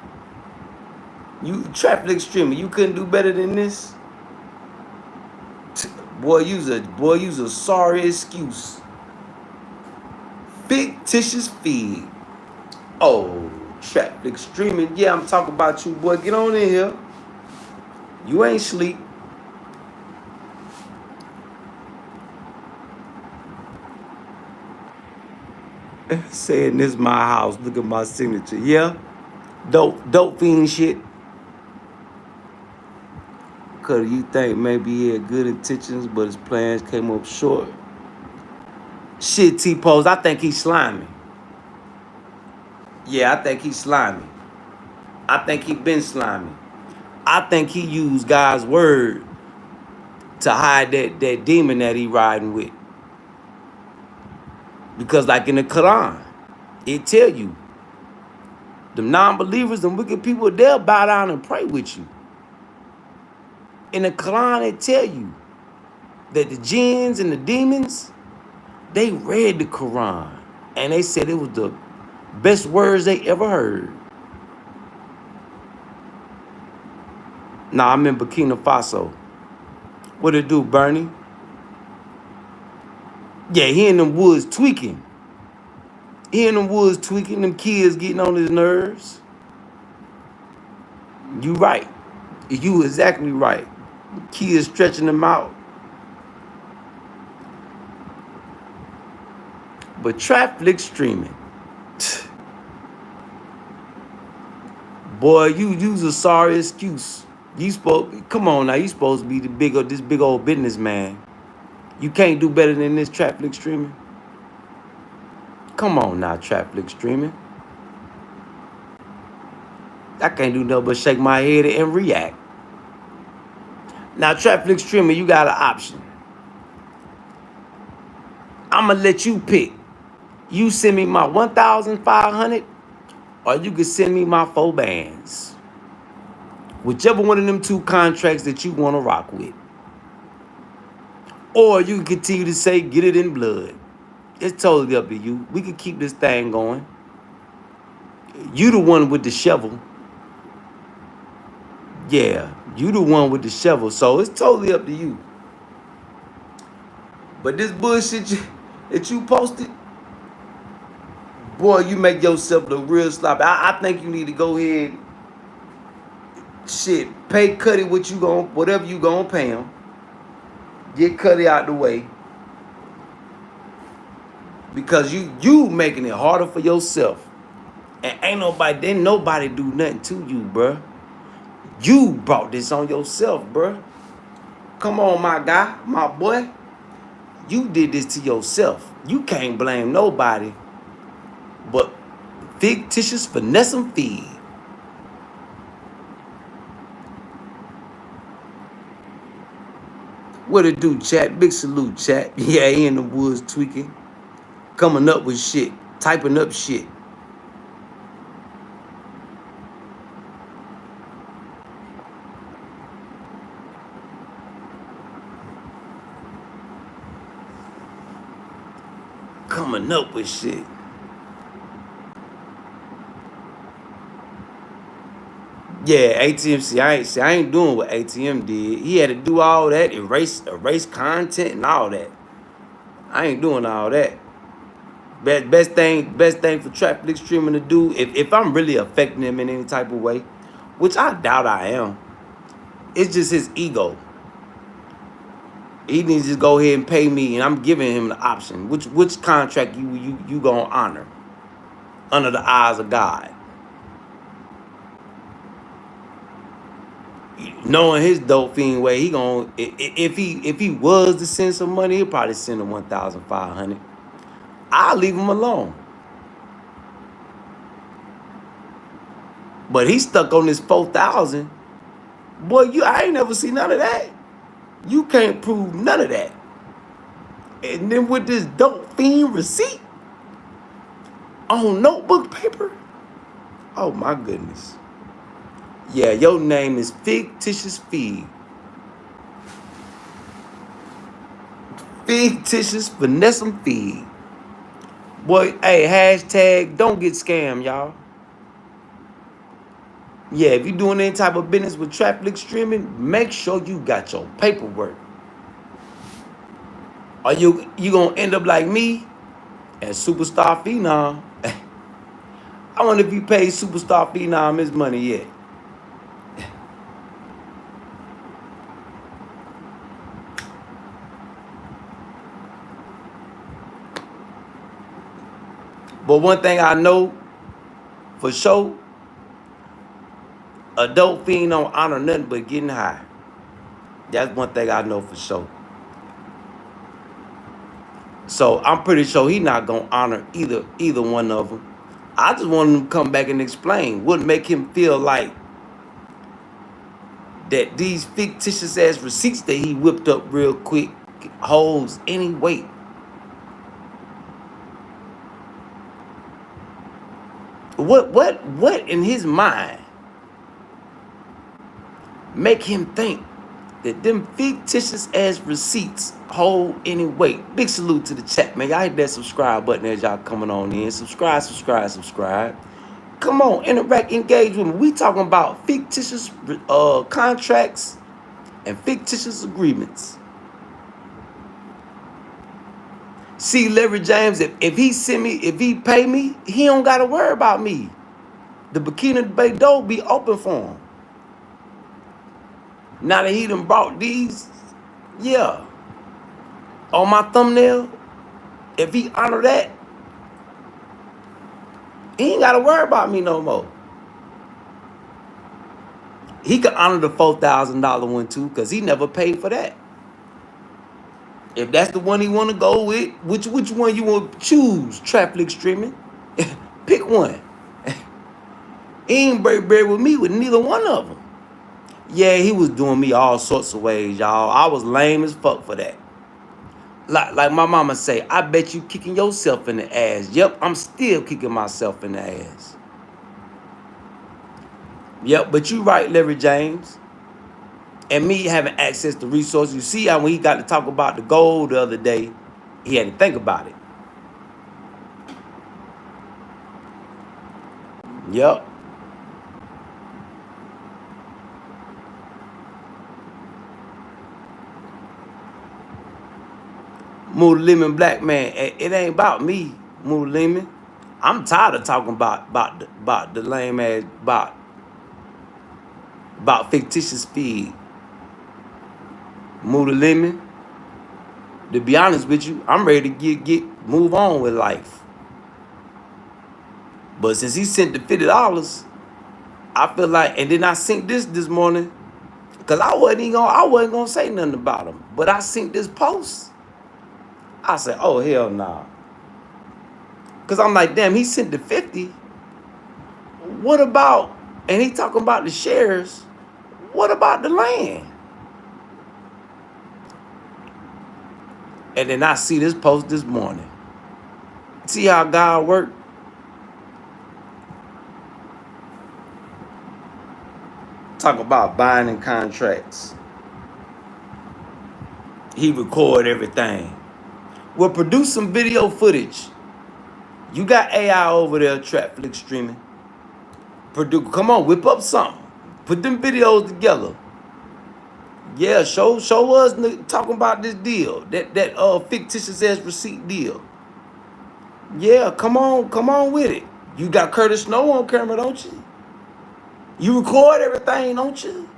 You traffic streaming, you couldn't do better than this? Boy, use a sorry excuse. Fictitious feed. Oh, traffic streaming. Yeah, I'm talking about you, boy. Get on in here. You ain't sleep. Saying this my house. Look at my signature. Yeah. Dope fiend shit. Cause you think maybe he had good intentions, but his plans came up short. Shit, T-Pose, I think he's slimy. Yeah, I think he's slimy. I think he been slimy. I think he used God's word to hide that demon that he riding with. Because like in the Quran, it tell you, the non-believers and wicked people, they'll bow down and pray with you. In the Quran, it tell you that the jinns and the demons, they read the Quran. And they said it was the best words they ever heard. Nah, I'm in Burkinafaso. What it do, Bernie? Yeah, he in them woods tweaking. He in them woods tweaking, them kids getting on his nerves. You right. You exactly right. Kids stretching them out. But traffic streaming. Boy, you use a sorry excuse. Come on now, you supposed to be this big old businessman. You can't do better than this traffic streaming. Come on now, traffic streaming. I can't do nothing but shake my head and react. Now, traffic streaming, you got an option. I'ma let you pick. You send me my 1,500, or you can send me my 4 bands. Whichever one of them 2 contracts that you want to rock with. Or you can continue to say, get it in blood. It's totally up to you. We can keep this thing going. You the one with the shovel. Yeah, you the one with the shovel. So it's totally up to you. But this bullshit that you posted, boy, you make yourself look real sloppy. I think you need to go ahead, shit, pay Kutty whatever you gonna pay him. Get Kutty out the way. Because you making it harder for yourself. And didn't nobody do nothing to you, bruh. You brought this on yourself, bruh. Come on, my guy, my boy. You did this to yourself. You can't blame nobody but fictitious finesse and feed. What it do, chat? Big salute, chat. Yeah, he in the woods tweaking. Coming up with shit. Typing up shit. Coming up with shit. Yeah, ATM. I ain't doing what ATM did. He had to do all that, erase content and all that. I ain't doing all that. Best thing for traffic streaming to do, if I'm really affecting him in any type of way, which I doubt I am, it's just his ego. He needs to go ahead and pay me, and I'm giving him the option. Which contract you gonna honor under the eyes of God? Knowing his dope fiend way, he gonna if he was to send some money, he'll probably send him 1,500. I'll leave him alone. But he's stuck on this 4,000. Boy, I ain't never seen none of that. You can't prove none of that. And then with this dope fiend receipt on notebook paper, oh my goodness. Yeah, your name is Fictitious Feed. Fictitious Finesse and Feed. Boy, hey, hashtag don't get scammed, y'all. Yeah, if you're doing any type of business with traffic streaming, make sure you got your paperwork. Or you gonna end up like me at Superstar Phenom. I wonder if you paid Superstar Phenom his money yet. But one thing I know for sure, a dope fiend don't honor nothing but getting high. That's one thing I know for sure. So I'm pretty sure he not gonna honor either one of them. I just want him to come back and explain what make him feel like that these fictitious ass receipts that he whipped up real quick holds any weight. What in his mind make him think that them fictitious ass receipts hold any weight? Big salute to the chat, man. Y'all hit that subscribe button as y'all coming on in. Subscribe. Come on, interact, engage with me. We talking about fictitious contracts and fictitious agreements. See, Larry James, if he pay me, he don't gotta worry about me. The Burkina Bay door be open for him. Now that he done brought these, yeah, on my thumbnail, if he honor that, he ain't gotta worry about me no more. He could honor the $4,000 one too, because he never paid for that. If that's the one he want to go with, which one you want to choose? Traffic streaming, pick one. He ain't break bread with me with neither one of them. Yeah, he was doing me all sorts of ways, y'all. I was lame as fuck for that. Like my mama say, I bet you kicking yourself in the ass. Yep, I'm still kicking myself in the ass. Yep, but you right, Larry James. And me having access to resources. You see how when he got to talk about the gold the other day, he had to think about it. Yep. Mood Lemon Black Man, it ain't about me, Mood Lemon. I'm tired of talking about the lame ass about fictitious feed. Mood Lemon. To be honest with you, I'm ready to move on with life. But since he sent the $50, I feel like, and then I sent this morning, cause I wasn't gonna say nothing about him. But I sent this post. I said, oh hell nah. Cause I'm like, damn, he sent the 50. What about, and he talking about the shares, what about the land? And then I see this post this morning. See how God worked? Talk about binding contracts. He record everything. Well, produce some video footage. You got AI over there, Trapflix streaming. Come on, whip up something. Put them videos together. Yeah, show us talking about this deal. That fictitious ass receipt deal. Yeah, come on with it. You got Curtis Snow on camera, don't you? You record everything, don't you?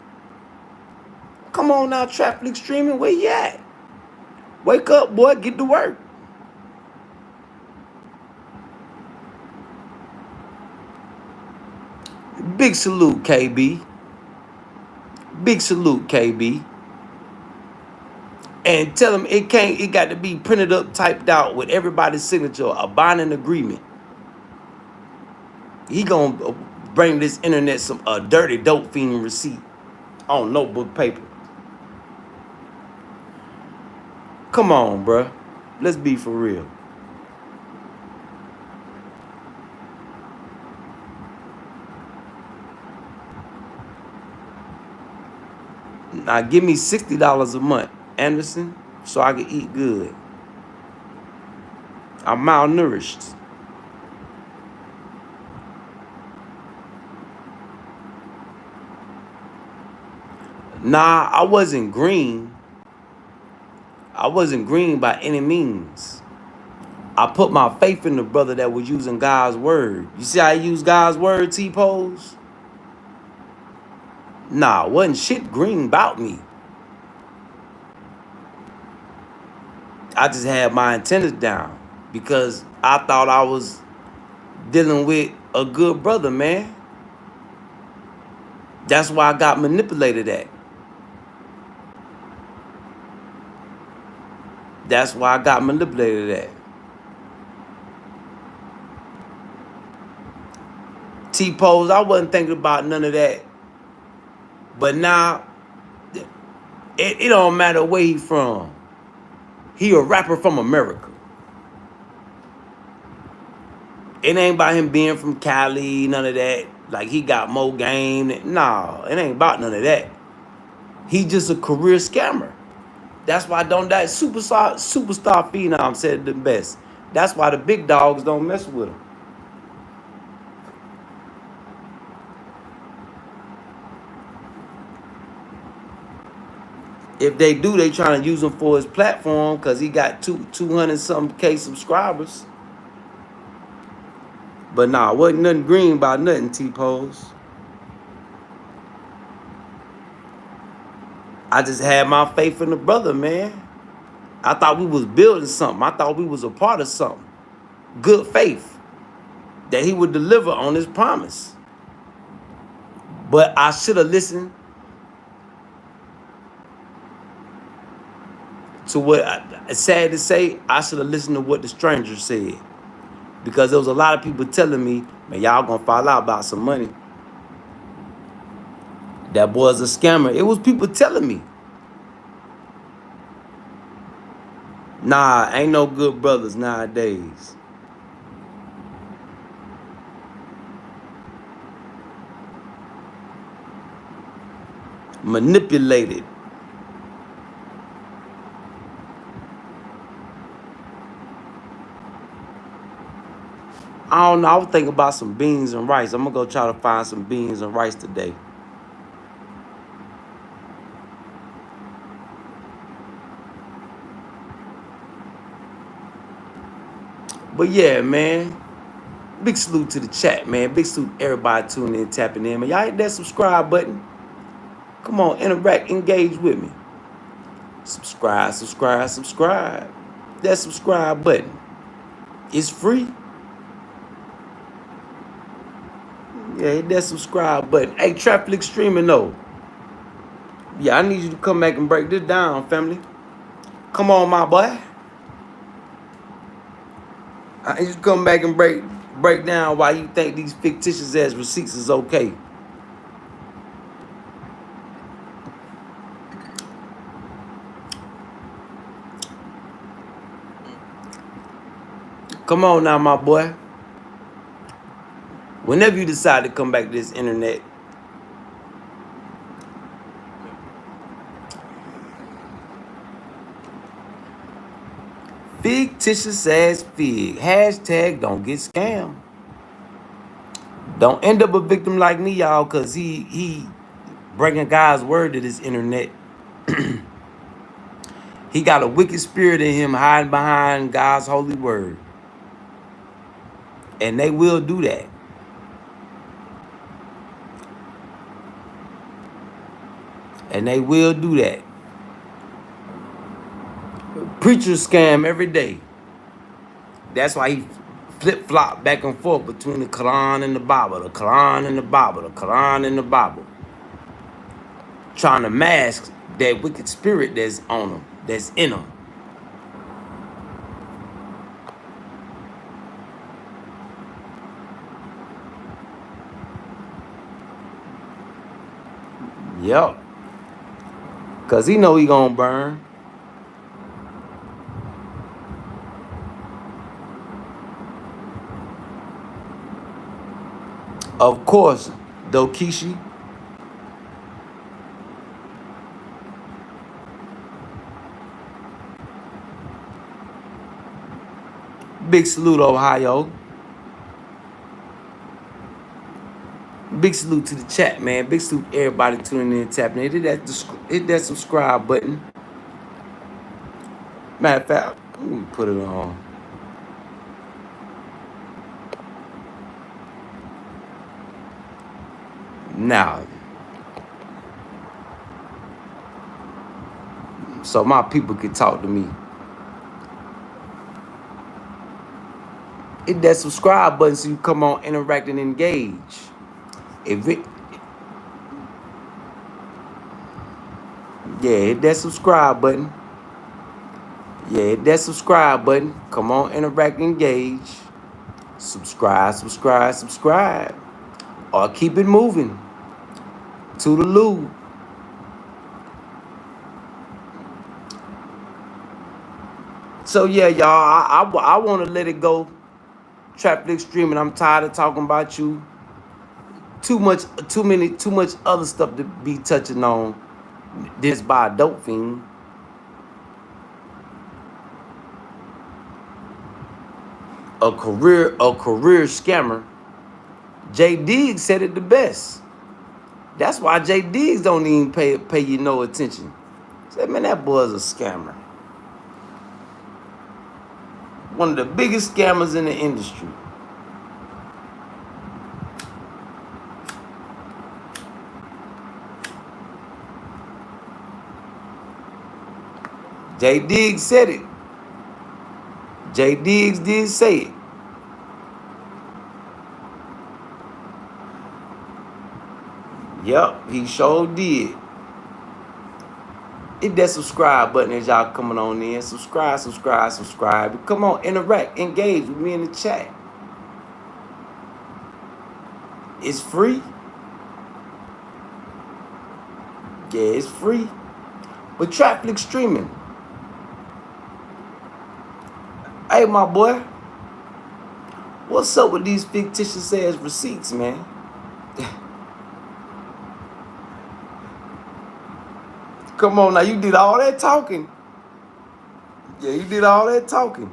Come on now, Trapflix streaming. Where you at? Wake up, boy. Get to work. Big salute, KB. Big salute, KB. And tell him it got to be printed up, typed out with everybody's signature, a binding agreement. He gonna bring this internet some dirty dope fiend receipt on notebook paper. Come on, bruh. Let's be for real. Now give me $60 a month, Anderson, so I can eat good. I'm malnourished. Nah, I wasn't green. I wasn't green by any means. I put my faith in the brother that was using God's word. You see how I use God's word, T-Pose? Nah, wasn't shit green about me. I just had my antennas down because I thought I was dealing with a good brother, man. That's why I got manipulated at. That's why I got manipulated at. T-Pose, I wasn't thinking about none of that. But now, it don't matter where he from. He a rapper from America. It ain't about him being from Cali, none of that. Like, he got more game. Nah, it ain't about none of that. He just a career scammer. That's why don't that superstar phenom said it the best. That's why the big dogs don't mess with him. If they do, they trying to use him for his platform because he got 200-something K subscribers. But nah, wasn't nothing green about nothing, T-Pose. I just had my faith in the brother, man. I thought we was building something. I thought we was a part of something. Good faith that he would deliver on his promise. But I should have listened to what, it's sad to say, I should have listened to what the stranger said. Because there was a lot of people telling me, man, y'all gonna fall out about some money. That boy's a scammer. It was people telling me. Nah, ain't no good brothers nowadays. Manipulated. I don't know. I was thinking about some beans and rice. I'm gonna go try to find some beans and rice today. But yeah, man. Big salute to the chat, man. Big salute to everybody tuning in, tapping in, man. Y'all hit that subscribe button. Come on, interact, engage with me. Subscribe, subscribe, subscribe. That subscribe button. It's free. Yeah, hit that subscribe button. Hey, Traffic streaming though. Yeah, I need you to come back and break this down, family. Come on, my boy. I need you to come back and break down why you think these fictitious ass receipts is okay. Come on now, my boy. Whenever you decide to come back to this internet, fictitious ass fig. Hashtag don't get scammed. Don't end up a victim like me, y'all, because he bringing God's word to this internet. He got a wicked spirit in him hiding behind God's holy word. And they will do that. And they will do that. Preachers scam every day. That's why he flip-flop back and forth between the Quran and the Bible. The Quran and the Bible. The Quran and the Bible. Trying to mask that wicked spirit that's on him. That's in him. Yep. Because he know he gonna burn. Of course, though, Kishi. Big salute, Ohio. Big salute to the chat, man. Big salute to everybody tuning in, tapping in. Hit that subscribe button. Matter of fact, let me put it on. Now, so my people can talk to me. Hit that subscribe button so you come on, interact, and engage. If it, yeah, hit that subscribe button. Yeah, hit that subscribe button. Come on, interact, engage. Subscribe, subscribe, subscribe. Or keep it moving. Toodaloo. So yeah, y'all, I want to let it go. Traffic streaming. I'm tired of talking about you. Too much other stuff to be touching on. This by a dope fiend. A career scammer. J Diggs said it the best. That's why J Diggs don't even pay you no attention. Said, man, that boy's a scammer. One of the biggest scammers in the industry. J Diggs said it. J Diggs did say it. Yep, he sure did. Hit that subscribe button as y'all coming on in. Subscribe, subscribe, subscribe. Come on, interact, engage with me in the chat. It's free. Yeah, it's free. But traffic streaming. Hey, my boy. What's up with these fictitious ass receipts, man? Come on now, you did all that talking. Yeah, you did all that talking.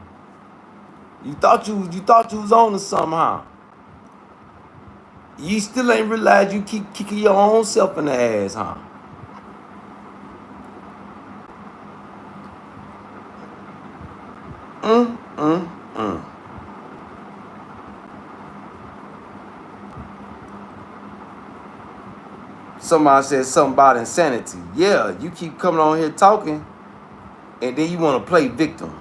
You thought you was on to somehow. You still ain't realized you keep kicking your own self in the ass, huh? Somebody said something about insanity. Yeah, you keep coming on here talking, and then you want to play victim.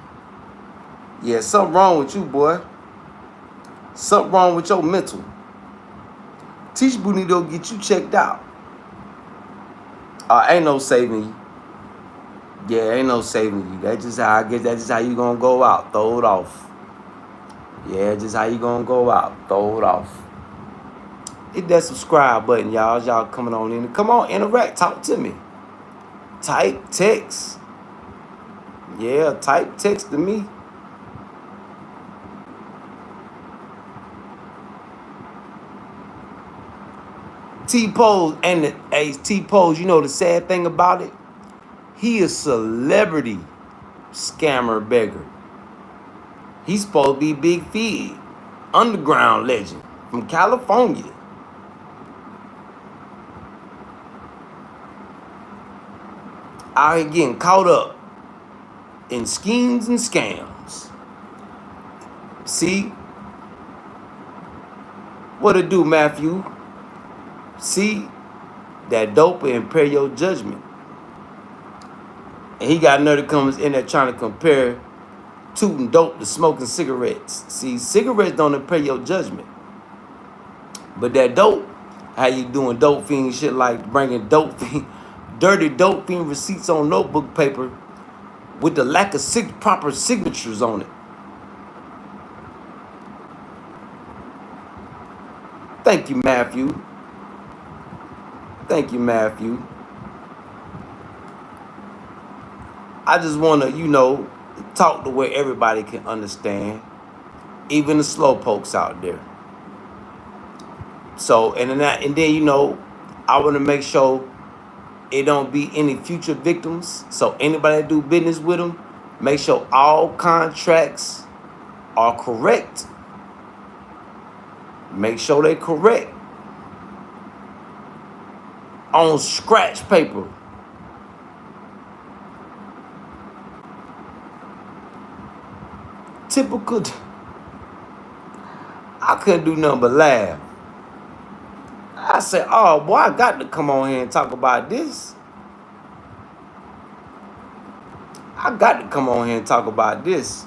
Yeah, something wrong with you, boy. Something wrong with your mental. Teach Boo need to get you checked out. Ain't no saving you. Yeah, ain't no saving you. That's just how I guess that's just how you gonna go out. Throw it off. Yeah, just how you gonna go out. Throw it off. Hit that subscribe button, y'all. Y'all coming on in. Come on, interact. Talk to me. Type text. Yeah, type text to me. T-Pose and T-Pose, you know the sad thing about it? He a celebrity scammer beggar. He's supposed to be Big Fig, underground legend from California. Out here getting caught up in schemes and scams. See? What it do, Matthew? See? That dope will impair your judgment. And he got another comes in there trying to compare tooting dope to smoking cigarettes. See, cigarettes don't impair your judgment. But that dope, how you doing dope fiend shit like bringing dope fiend, dirty dope fiend receipts on notebook paper with the lack of proper signatures on it. Thank you, Matthew. Thank you, Matthew. I just want to, talk the way everybody can understand, even the slow pokes out there. So, and then, I want to make sure it don't be any future victims. So anybody that do business with them, make sure all contracts are correct. Make sure they're correct. On scratch paper. Typical. I couldn't do nothing but laugh. I said, oh, boy, I got to come on here and talk about this. I got to come on here and talk about this.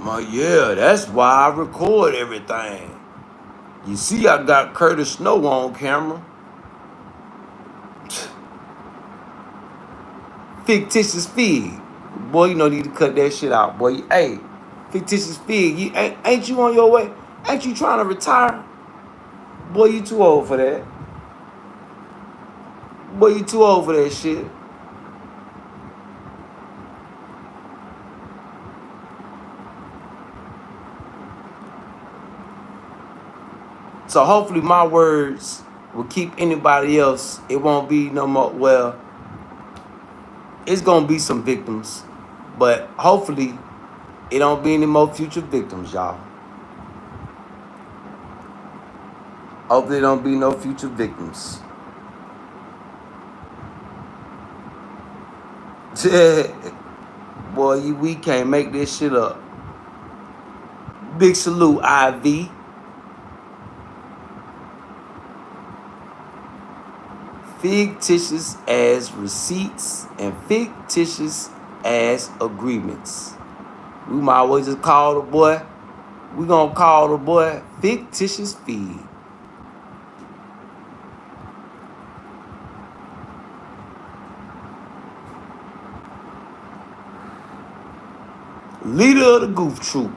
Oh yeah, that's why I record everything. You see, I got Curtis Snow on camera. Fictitious Fig. Boy, you know you need to cut that shit out, boy. Hey, Fictitious Fig, you ain't you on your way? Ain't you trying to retire? Boy, you too old for that. Boy, you too old for that shit. So hopefully my words will keep anybody else. It won't be no more. Well, it's gonna be some victims, but hopefully it don't be any more future victims, y'all. Hopefully there don't be no future victims. Boy, we can't make this shit up. Big salute, IV. Fictitious as receipts and fictitious as agreements. We might as well just call the boy. We gonna call the boy Fictitious Fig. Leader of the goof troop.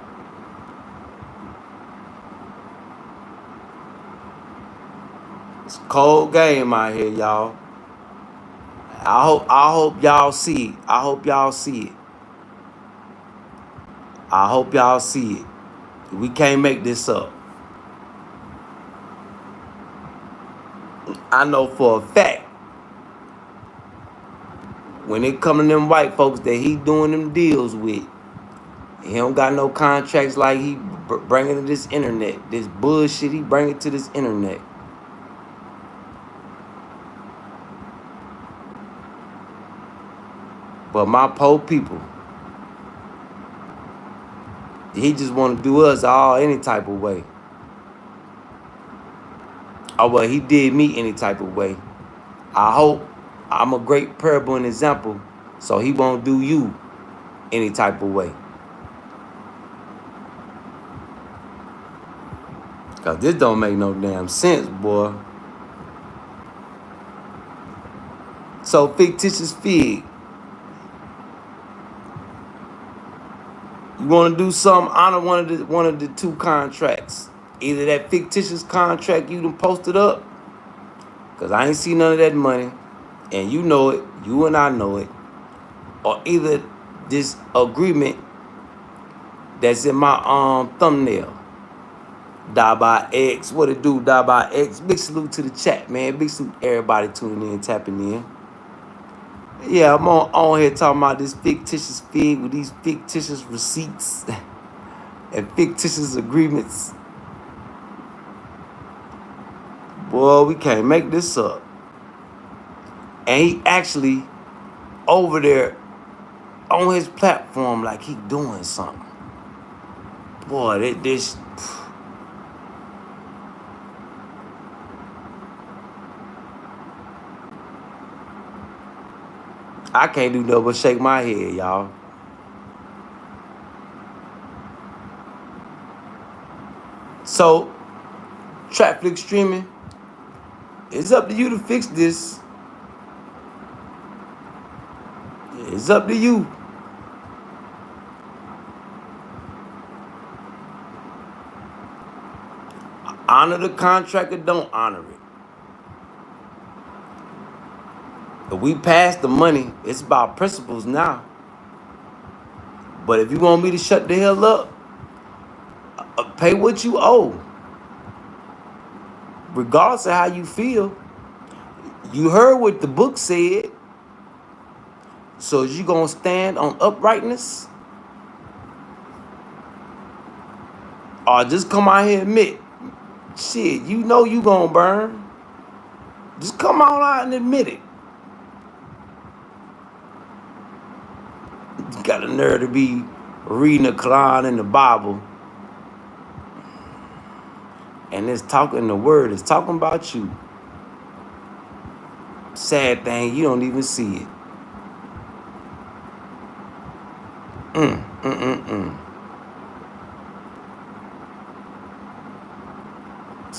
It's a cold game out here, y'all. I hope y'all see it. I hope y'all see it. I hope y'all see it. We can't make this up. I know for a fact when it come to them white folks that he doing them deals with, he don't got no contracts like he bringing to this internet. This bullshit he bringing to this internet. But my poor people, he just want to do us all any type of way. Oh, well, he did me any type of way. I hope I'm a great parable and example, so he won't do you any type of way. Because this don't make no damn sense, boy. So, Fictitious Fig, you want to do something, honor one of the two contracts. Either that fictitious contract you done posted up, because I ain't seen none of that money, and you know it, you and I know it, or either this agreement that's in my thumbnail. Die by X, what it do, Die by X. Big salute to the chat, man. Big salute to everybody tuning in, tapping in. Yeah, I'm on here talking about this fictitious fig with these fictitious receipts and fictitious agreements. Boy, we can't make this up. And he actually over there on his platform like he doing something. Boy, this. I can't do nothing but shake my head, y'all. So, Trapflix streaming, it's up to you to fix this. It's up to you. Honor the contract or don't honor it. If we pass the money, it's about principles now. But if you want me to shut the hell up, pay what you owe. Regardless of how you feel. You heard what the book said. So is you gonna stand on uprightness? Or just come out here and admit, shit, you know you gonna burn. Just come on out and admit it. You got a nerve to be reading the Quran and the Bible. And it's talking, the word is talking about you. Sad thing, you don't even see it.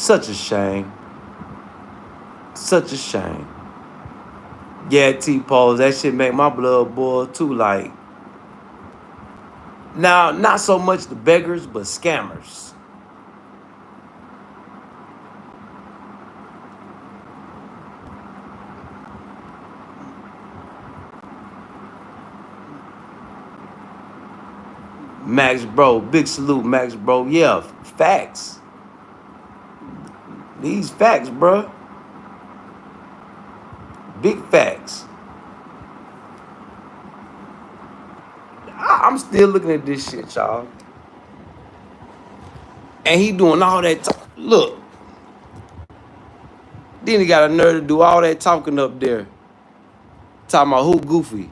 Such a shame. Such a shame. Yeah, T-Pose, that shit make my blood boil too. Like, now, not so much the beggars, but scammers. Max Bro, big salute, Max Bro. Yeah, facts. These facts, bruh. Big facts. I'm still looking at this shit, y'all. And he doing all that talk. Look. Then he got a nerve to do all that talking up there. Talking about who goofy.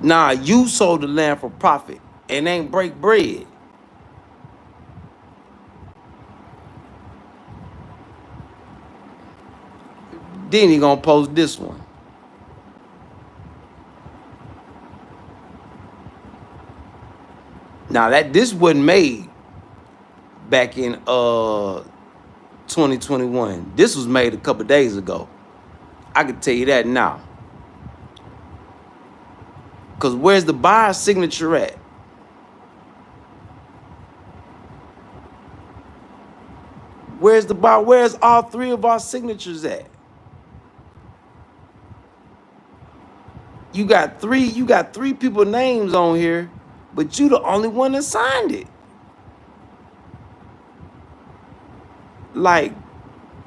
Nah, you sold the land for profit and ain't break bread. Then he gonna post this one. Now this wasn't made back in 2021. This was made a couple days ago. I can tell you that now. Cause where's the buyer's signature at? Where's the buyer? Where's all three of our signatures at? You got three people names on here, but you the only one that signed it. Like,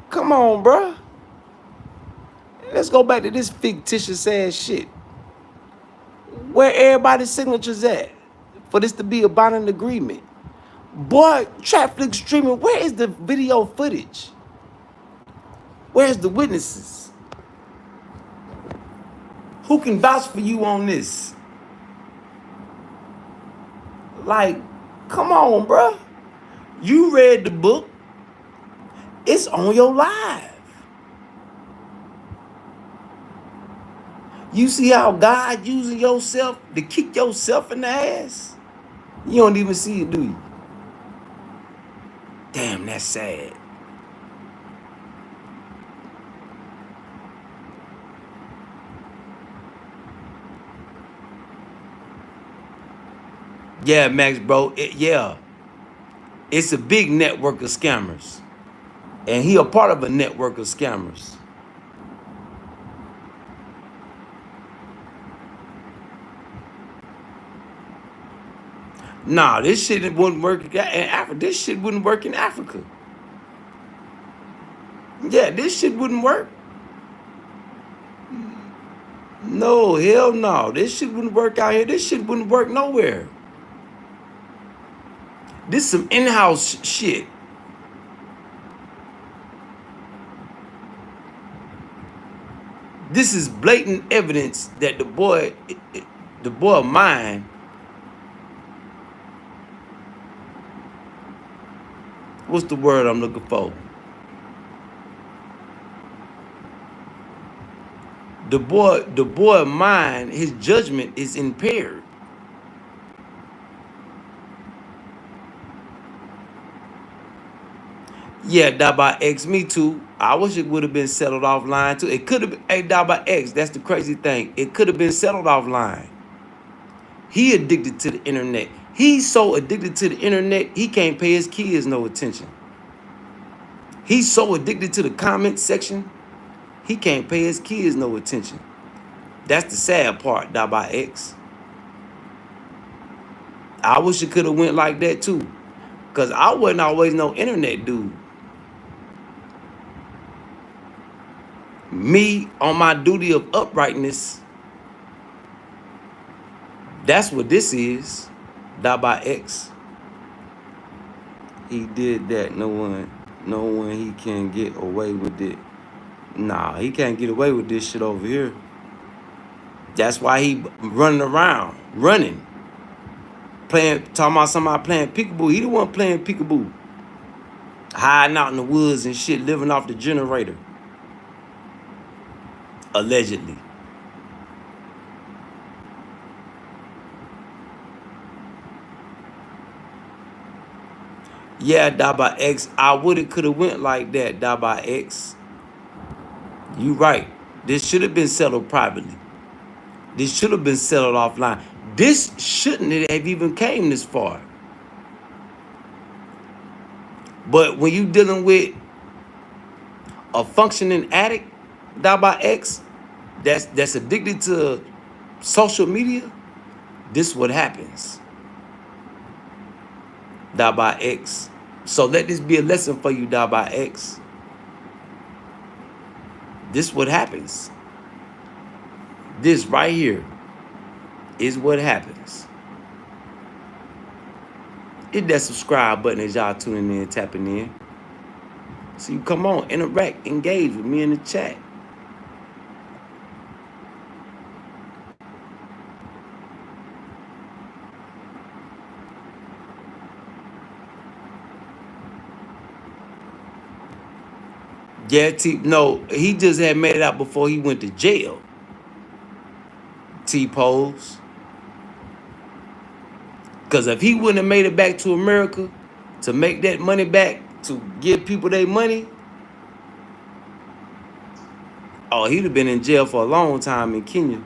come on, bruh. Let's go back to this fictitious ass shit. Where everybody's signatures at for this to be a binding agreement? Boy, Trapflix streaming, where is the video footage? Where's the witnesses? Who can vouch for you on this? Like, come on, bruh. You read the book. It's on your live. You see how God using yourself to kick yourself in the ass? You don't even see it, do you? Damn, that's sad. Yeah, Max, bro. Yeah. It's a big network of scammers. And he a part of a network of scammers. Nah, this shit wouldn't work in Africa. This shit wouldn't work in Africa. Yeah, this shit wouldn't work. No, hell no. This shit wouldn't work out here. This shit wouldn't work nowhere. This some in-house shit. This is blatant evidence that the boy of mine, what's the word I'm looking for? The boy of mine, his judgment is impaired. Yeah, Daba X, me too. I wish it would have been settled offline too. It could have been, hey, Daba X, that's the crazy thing. It could have been settled offline. He addicted to the internet. He's so addicted to the internet, he can't pay his kids no attention. He's so addicted to the comment section, he can't pay his kids no attention. That's the sad part, Daba X. I wish it could have went like that too. Because I wasn't always no internet dude. Me on my duty of uprightness, that's what this is. Daba X. He did that. No one he can get away with it. Nah, he can't get away with this shit over here. That's why he running around, talking about somebody playing peekaboo. He the one playing peekaboo, hiding out in the woods and shit, living off the generator. Allegedly. Yeah, Daba X. I woulda coulda went like that, Daba X. You right. This should have been settled privately. This should have been settled offline. This shouldn't have even came this far. But when you dealing with a functioning addict, Daba X, that's addicted to social media, this what happens. Daba X. So let this be a lesson for you, Daba X. This what happens. This right here is what happens. Hit that subscribe button as y'all tuning in, tapping in. So you come on, interact, engage with me in the chat. Yeah, no, he just had made it out before he went to jail. T-Pose. Because if he wouldn't have made it back to America to make that money back, to give people their money, oh, he'd have been in jail for a long time in Kenya.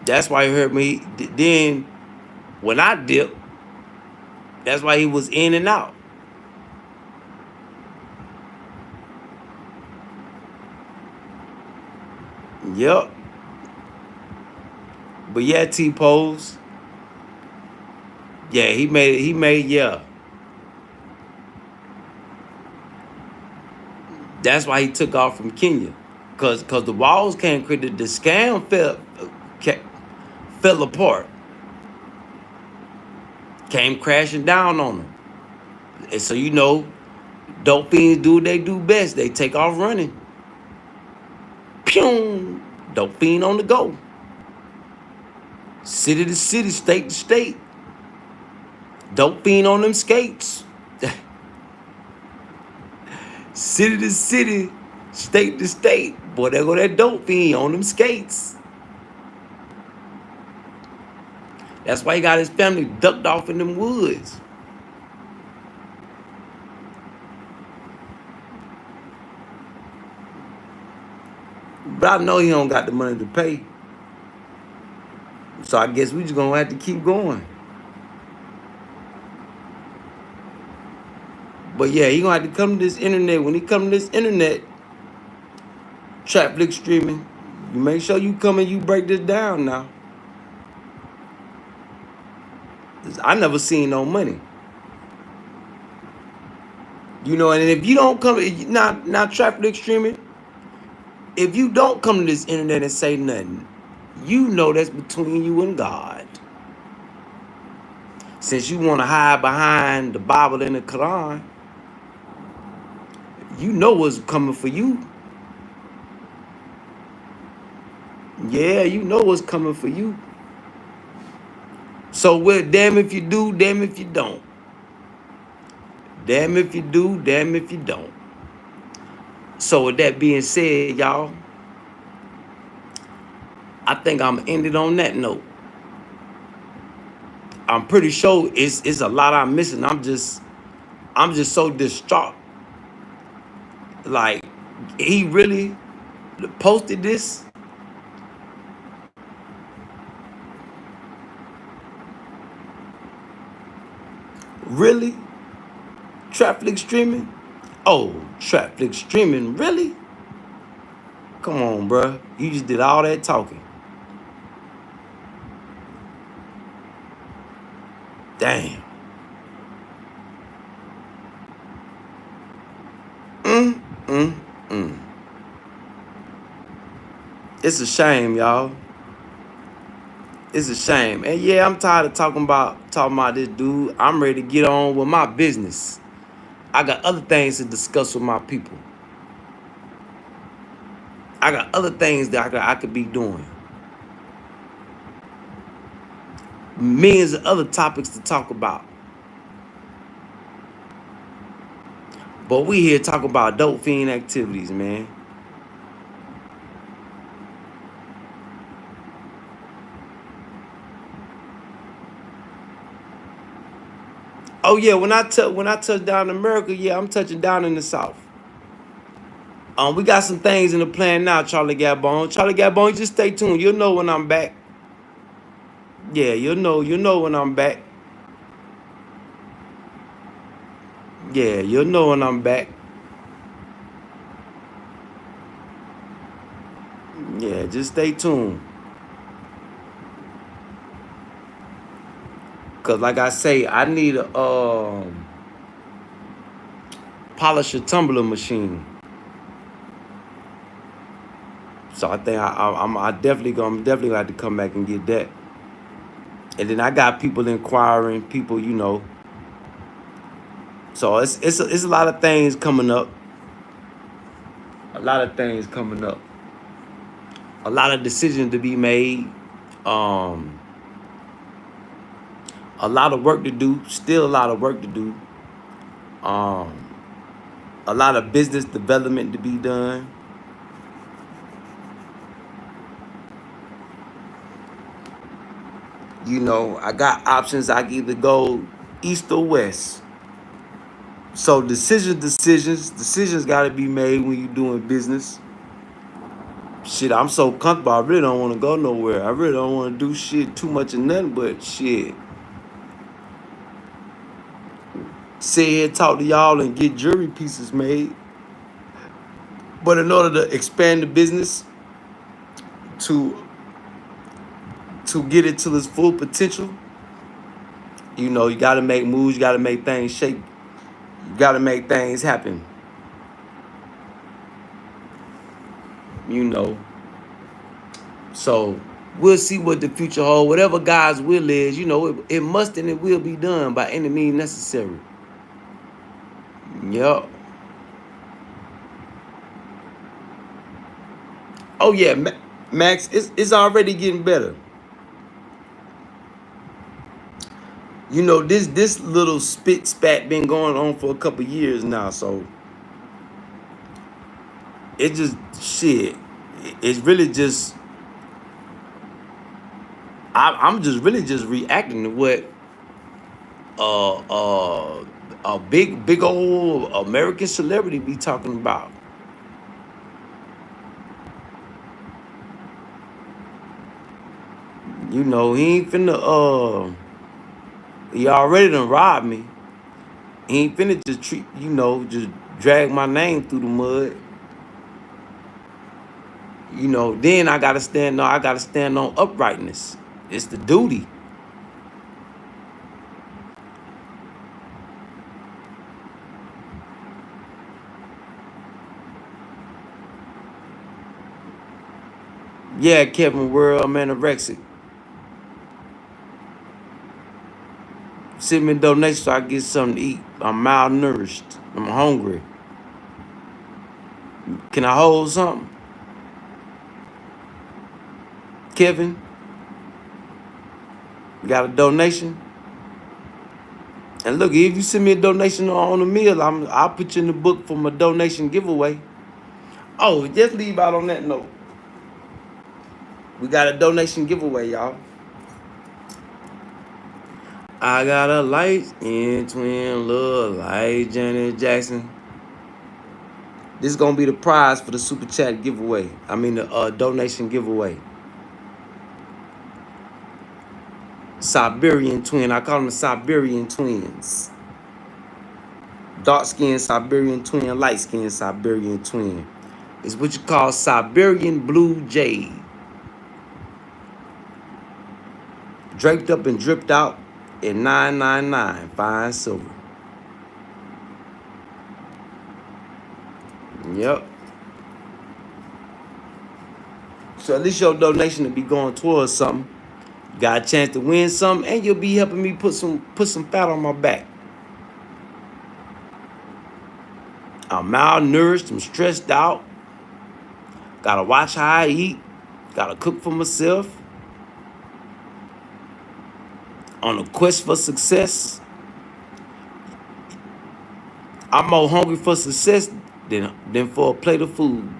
That's why you heard me. Then, when I dipped, that's why he was in and out. Yep. But yeah, T-Pose. Yeah, he made, yeah. That's why he took off from Kenya. Cause the walls came created, the scam fell apart. Came crashing down on him. And so you know, dope fiends do what they do best. They take off running. Pew! Dope fiend on the go. City to city, state to state. Dope fiend on them skates. City to city, state to state. Boy, there go that dope fiend on them skates. That's why he got his family ducked off in them woods. But I know he don't got the money to pay. So I guess we just gonna have to keep going. But yeah, he gonna have to come to this internet. When he come to this internet, Trap streaming, you make sure you come and you break this down now. I never seen no money. You know, and if you don't come, now Trap streaming, if you don't come to this internet and say nothing, you know that's between you and God. Since you want to hide behind the Bible and the Quran, you know what's coming for you. Yeah, you know what's coming for you. So, well, damn if you do, damn if you don't. Damn if you do, damn if you don't. So, with that being said, y'all, I think I'm ended on that note. I'm pretty sure it's a lot I'm missing. I'm just so distraught. Like, he really posted this. Really? Trap streaming? Oh, Trap streaming, really? Come on, bruh. You just did all that talking. Damn. It's a shame, y'all. It's a shame. And yeah, I'm tired of talking about this dude. I'm ready to get on with my business. I got other things to discuss with my people. I got other things that I could be doing. Millions of other topics to talk about. But we here talking about dope fiend activities, man. Oh yeah, when I touch down in America, yeah, I'm touching down in the South. We got some things in the plan now, Charlie Gabon. Charlie Gabon, you just stay tuned. You'll know when I'm back. Yeah, you'll know when I'm back. Yeah, you'll know when I'm back. Yeah, just stay tuned. Cause like I say, I need a polisher tumbler machine. So I think I'm definitely gonna have to come back and get that. And then I got people inquiring, people, you know. So it's a lot of things coming up. A lot of things coming up. A lot of decisions to be made. Um, a lot of work to do. Still a lot of work to do. Um, a lot of business development to be done. You know, I got options. I can either go east or west. So decisions got to be made when you're doing business. Shit, I'm so comfortable. I really don't want to go nowhere. I really don't want to do shit too much of nothing but shit. Sit here, talk to y'all, and get jewelry pieces made. But in order to expand the business, to get it to its full potential, you know, you got to make moves. You got to make things shake. You got to make things happen. You know. So we'll see what the future holds. Whatever God's will is, you know, it must and it will be done by any means necessary. Yup. Oh yeah, Max, it's already getting better. You know, this little spit spat been going on for a couple years now, so it just shit. It's really just I'm just really just reacting to what a big old American celebrity be talking about. You know, he ain't finna he already done robbed me. He ain't finna just treat, you know, just drag my name through the mud. You know, then I gotta stand on uprightness. It's the duty. Yeah, Kevin World, I'm anorexic. Send me a donation so I get something to eat. I'm malnourished. I'm hungry. Can I hold something? Kevin, you got a donation? And look, if you send me a donation on a meal, I'll put you in the book for my donation giveaway. Oh, just leave out on that note. We got a donation giveaway, y'all. I got a light in twin, look like Janet Jackson. This is gonna be the prize for the super chat giveaway. I mean the donation giveaway. Siberian twin. I call them the Siberian twins. Dark skinned Siberian twin, light skinned Siberian twin. It's what you call Siberian blue jade. Draped up and dripped out in 999 fine silver. Yep. So at least your donation will be going towards something. You got a chance to win something, and you'll be helping me put some fat on my back. I'm malnourished, I'm stressed out. Gotta watch how I eat. Gotta cook for myself. On a quest for success. I'm more hungry for success than for a plate of food.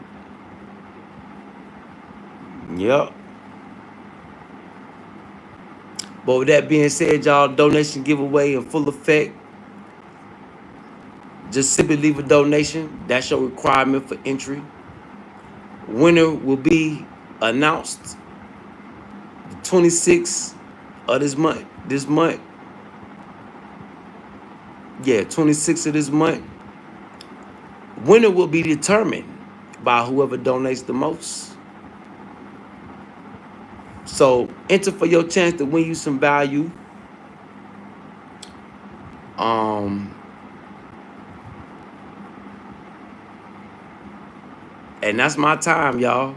Yep. But with that being said, y'all, donation giveaway in full effect. Just simply leave a donation. That's your requirement for entry. Winner will be announced the 26th of this month. Yeah, 26th of this month. Winner will be determined by whoever donates the most. So enter for your chance to win you some value. And that's my time, y'all.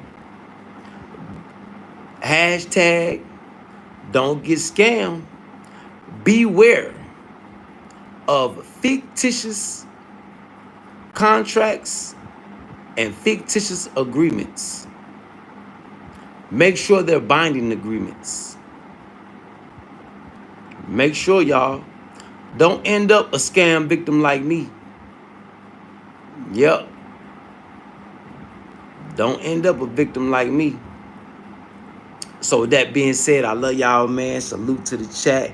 Hashtag don't get scammed. Beware of fictitious contracts and fictitious agreements. Make sure they're binding agreements. Make sure, y'all, don't end up a scam victim like me. Yep. Don't end up a victim like me. So with that being said, I love y'all, man. Salute to the chat.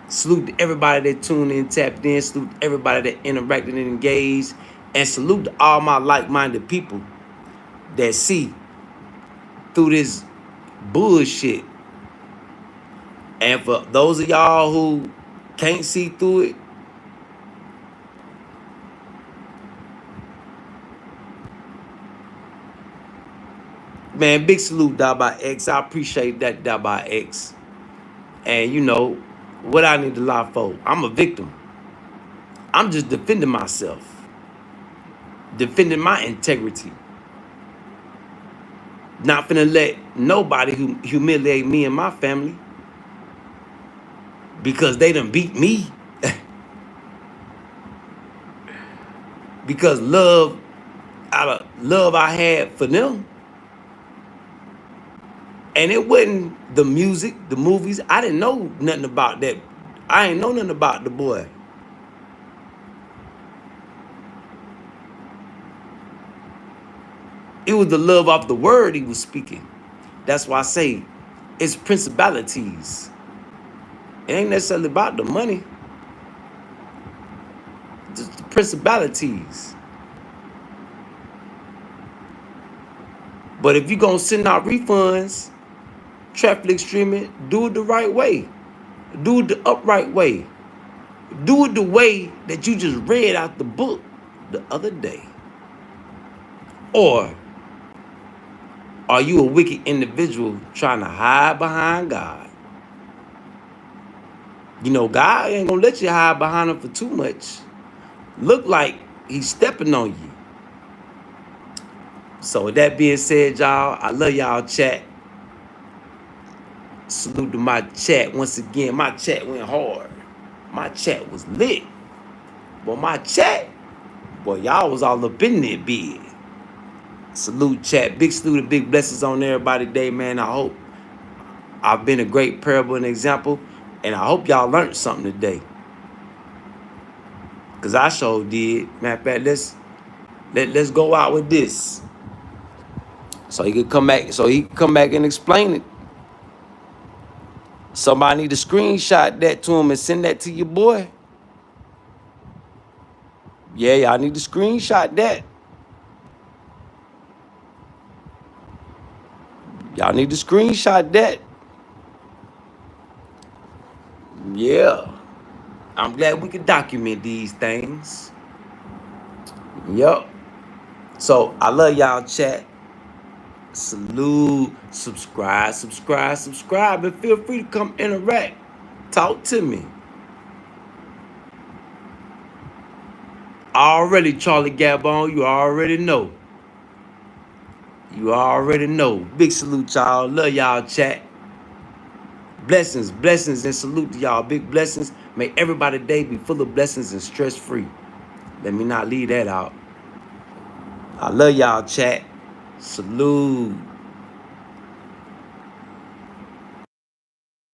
Salute to everybody that tuned in, tapped in. Salute to everybody that interacted and engaged. And salute to all my like-minded people that see through this bullshit. And for those of y'all who can't see through it, man, big salute, by X. I appreciate that, by X. And you know, what I need to lie for? I'm a victim. I'm just defending myself. Defending my integrity. Not finna let nobody humiliate me and my family. Because they done beat me. Because out of love I had for them. And it wasn't the music, the movies. I didn't know nothing about that. I ain't know nothing about the boy. It was the love of the word he was speaking. That's why I say it's principalities. It ain't necessarily about the money. Just the principalities. But if you're going to send out refunds, traffic streaming, do it the right way. Do it the upright way. Do it the way that you just read out the book the other day. Or are you a wicked individual trying to hide behind God? You know, God ain't going to let you hide behind him for too much. Look like he's stepping on you. So with that being said, y'all, I love y'all, chat. Salute to my chat once again. My chat went hard. My chat was lit. But my chat, boy, y'all was all up in there big. Salute, chat. Big salute and big blessings on everybody today, man. I hope I've been a great parable and example. And I hope y'all learned something today. Because I sure did. Matter of fact, let's go out with this. So he could come back and explain it. Somebody need to screenshot that to him and send that to your boy. Yeah, y'all need to screenshot that. Y'all need to screenshot that. Yeah. I'm glad we can document these things. Yup. So, I love y'all, chat. Salute. Subscribe. And feel free to come interact. Talk to me. Already, Charlie Gabon, you already know. You already know. Big salute, y'all. Love y'all, chat. Blessings, and salute to y'all. Big blessings. May everybody's day be full of blessings and stress-free. Let me not leave that out. I love y'all, chat. Salute.